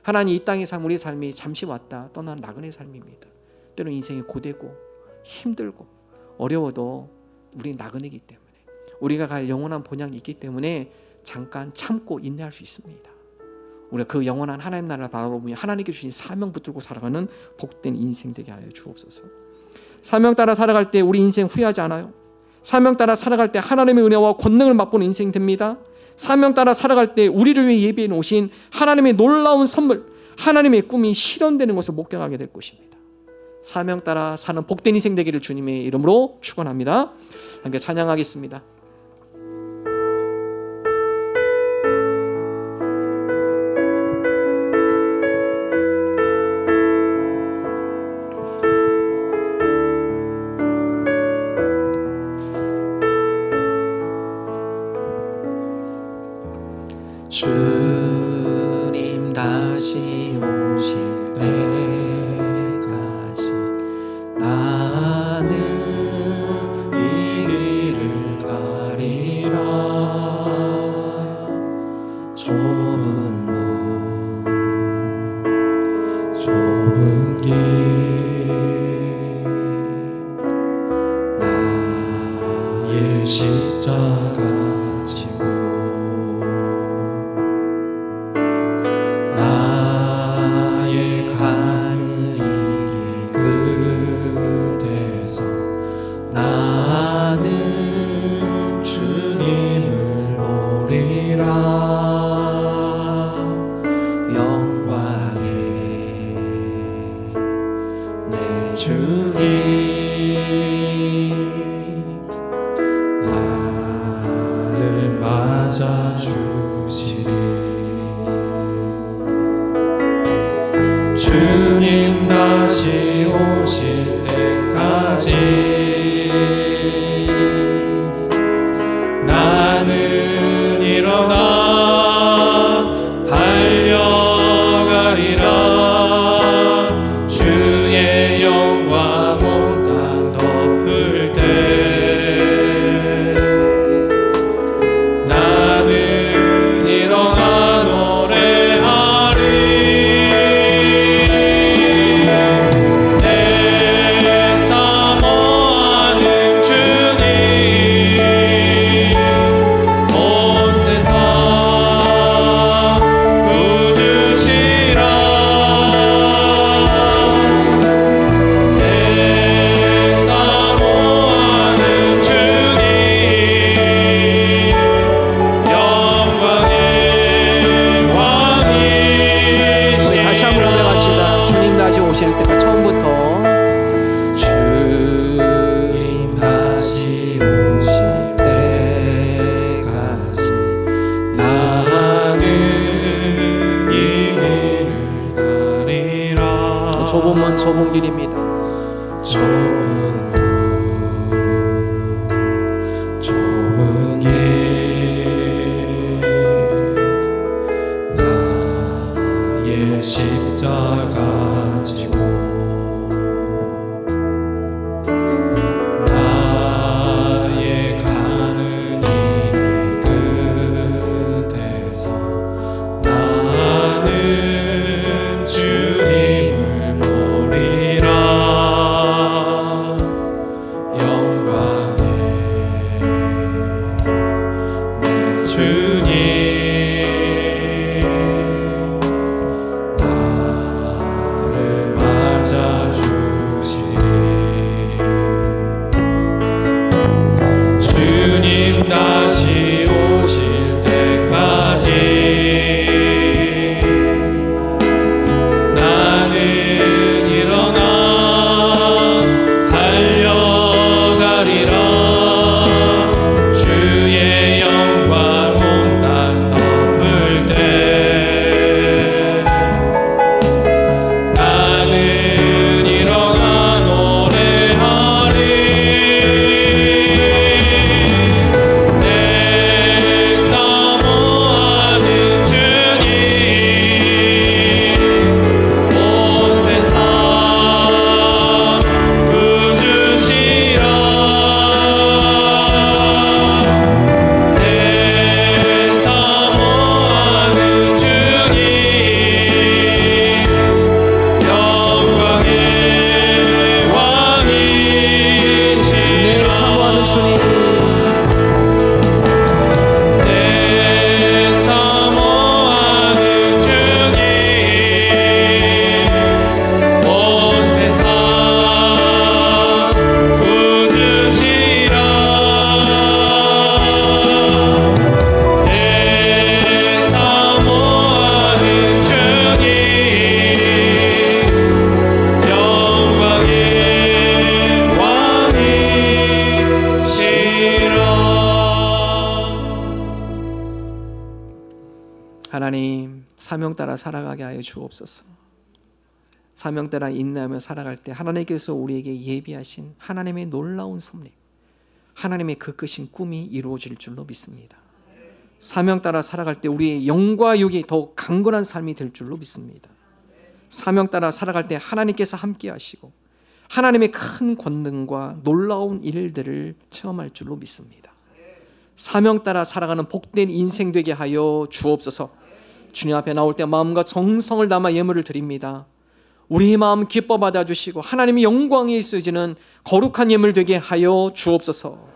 하나님, 이 땅의 삶, 우리의 삶이 잠시 왔다 떠나는 나그네의 삶입니다. 때로는 인생이 고되고 힘들고 어려워도 우리 나그네이기 때문에, 우리가 갈 영원한 본향이 있기 때문에 잠깐 참고 인내할 수 있습니다. 우리가 그 영원한 하나님 나라를 바라보며 하나님께 주신 사명 붙들고 살아가는 복된 인생 되게 하여 주옵소서. 사명 따라 살아갈 때 우리 인생 후회하지 않아요. 사명 따라 살아갈 때 하나님의 은혜와 권능을 맛보는 인생 됩니다. 사명 따라 살아갈 때 우리를 위해 예비해 놓으신 하나님의 놀라운 선물, 하나님의 꿈이 실현되는 것을 목격하게 될 것입니다. 사명 따라 사는 복된 인생 되기를 주님의 이름으로 축원합니다. 함께 찬양하겠습니다. 주님 다시 오실 때까지 나는 이 길을 가리라. 좁은 길 나의 십자가 지고 나의 가는 이 길 끝에서 나는 주님을 보리라. 영광의 내 주님 나를 맞아주시리. 주님 다시 오실 때까지 나는 일어나 달려가리라. 주의 영광 온 땅 덮을 때 나는 일어나 노래하리. 내 사모하는 주님 온 세상 구주시라. 내 사모하는 주님 영광의 왕이시라. 다시 한번 고백합시다. 주님 다시 오실 때가 처음부터 주님 다시 오실 때까지 나는 이 길을 가리라. 좁은 문 좁은 길입니다. 좁은 길 나의 십자가 지고 나의 가는 이 길 끝에서 나는 주님을 보리라. 영광의 내 주님 나를 맞아 사명 따라 살아가게 하여 주옵소서. 사명 따라 인내하며 살아갈 때 하나님께서 우리에게 예비하신 하나님의 놀라운 섭리, 하나님의 그 크신 꿈이 이루어질 줄로 믿습니다. 사명 따라 살아갈 때 우리의 영과 육이 더욱 강건한 삶이 될 줄로 믿습니다. 사명 따라 살아갈 때 하나님께서 함께 하시고 하나님의 큰 권능과 놀라운 일들을 체험할 줄로 믿습니다. 사명 따라 살아가는 복된 인생 되게 하여 주옵소서. 주님 앞에 나올 때 마음과 정성을 담아 예물을 드립니다. 우리의 마음 기뻐 받아주시고 하나님의 영광이 있어지는 거룩한 예물 되게 하여 주옵소서.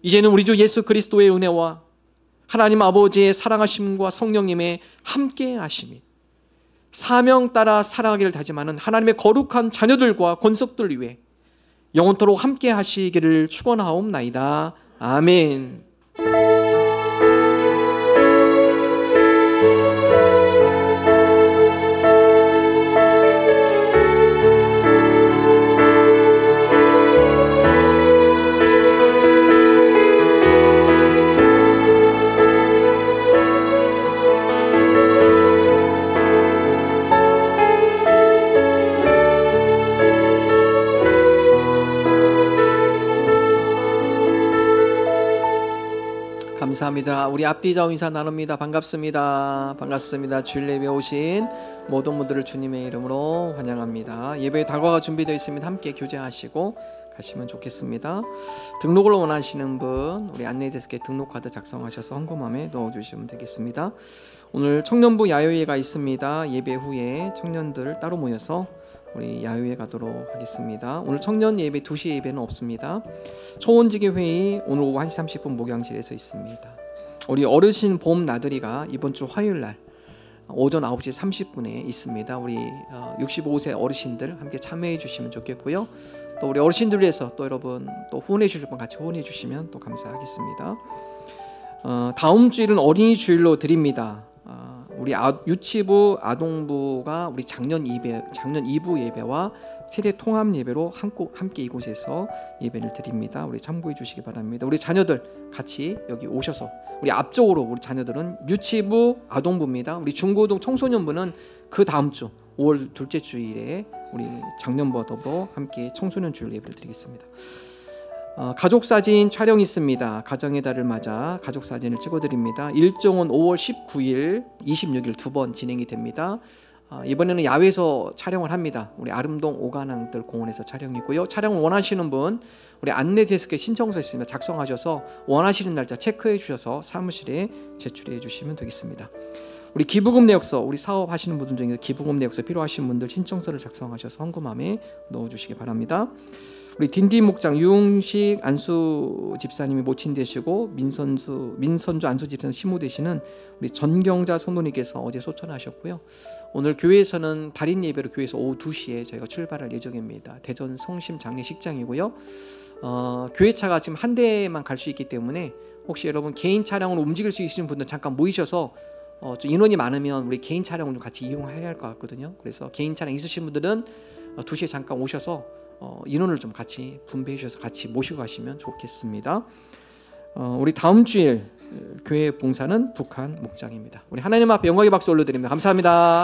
이제는 우리 주 예수 그리스도의 은혜와 하나님 아버지의 사랑하심과 성령님의 함께 하심이 사명 따라 살아가기를 다짐하는 하나님의 거룩한 자녀들과 권속들 위해 영원토록 함께 하시기를 축원하옵나이다. 아멘. 감사합니다. 우리 앞뒤좌우 인사 나눕니다. 반갑습니다. 반갑습니다. 주일 예배 오신 모든 분들을 주님의 이름으로 환영합니다. 예배 다과가 준비되어 있습니다. 함께 교제하시고 가시면 좋겠습니다. 등록을 원하시는 분 우리 안내데스크에 등록카드 작성하셔서 헌금함에 넣어주시면 되겠습니다. 오늘 청년부 야유회가 있습니다. 예배 후에 청년들 따로 모여서 우리 야유회 가도록 하겠습니다. 오늘 청년 예배 2시 예배는 없습니다. 초원지기 회의 오늘 오후 1시 30분 목양실에서 있습니다. 우리 어르신 봄 나들이가 이번 주 화요일 날 오전 9시 30분에 있습니다. 우리 65세 어르신들 함께 참여해 주시면 좋겠고요. 또 우리 어르신들 위해서 또 여러분 또 후원해 주실 분 같이 후원해 주시면 또 감사하겠습니다. 다음 주일은 어린이 주일로 드립니다. 우리 유치부, 아동부가 우리 작년 2부 예배와 세대 통합 예배로 함께 이곳에서 예배를 드립니다. 우리 참고해 주시기 바랍니다. 우리 자녀들 같이 여기 오셔서 우리 앞쪽으로 우리 자녀들은 유치부, 아동부입니다. 우리 중고등 청소년부는 그 다음 주 5월 둘째 주일에 우리 작년부와 더불어 함께 청소년 주일 예배를 드리겠습니다. 가족사진 촬영 있습니다. 가정의 달을 맞아 가족사진을 찍어드립니다. 일정은 5월 19일, 26일 두 번 진행이 됩니다. 이번에는 야외에서 촬영을 합니다. 우리 아름동 오가낭들 공원에서 촬영이고요. 촬영을 원하시는 분 우리 안내 데스크에 신청서 있습니다. 작성하셔서 원하시는 날짜 체크해 주셔서 사무실에 제출해 주시면 되겠습니다. 우리 기부금 내역서 우리 사업하시는 분들 중에 기부금 내역서 필요하신 분들 신청서를 작성하셔서 헌금함에 넣어주시기 바랍니다. 우리 딘딘 목장 유흥식 안수 집사님이 모친 되시고 민선주 안수 집사님 시모 되시는 우리 전경자 성도님께서 어제 소천하셨고요. 오늘 교회에서는 달인 예배로 교회에서 오후 2시에 저희가 출발할 예정입니다. 대전 성심 장례식장이고요. 교회차가 지금 한 대만 갈 수 있기 때문에 혹시 여러분 개인 차량으로 움직일 수 있으신 분들 잠깐 모이셔서 좀 인원이 많으면 우리 개인 차량을 좀 같이 이용해야 할 것 같거든요. 그래서 개인 차량 있으신 분들은 2시에 잠깐 오셔서 인원을 좀 같이 분배해 주셔서 같이 모시고 가시면 좋겠습니다. 우리 다음 주일 교회 봉사는 북한 목장입니다. 우리 하나님 앞에 영광의 박수 올려드립니다. 감사합니다.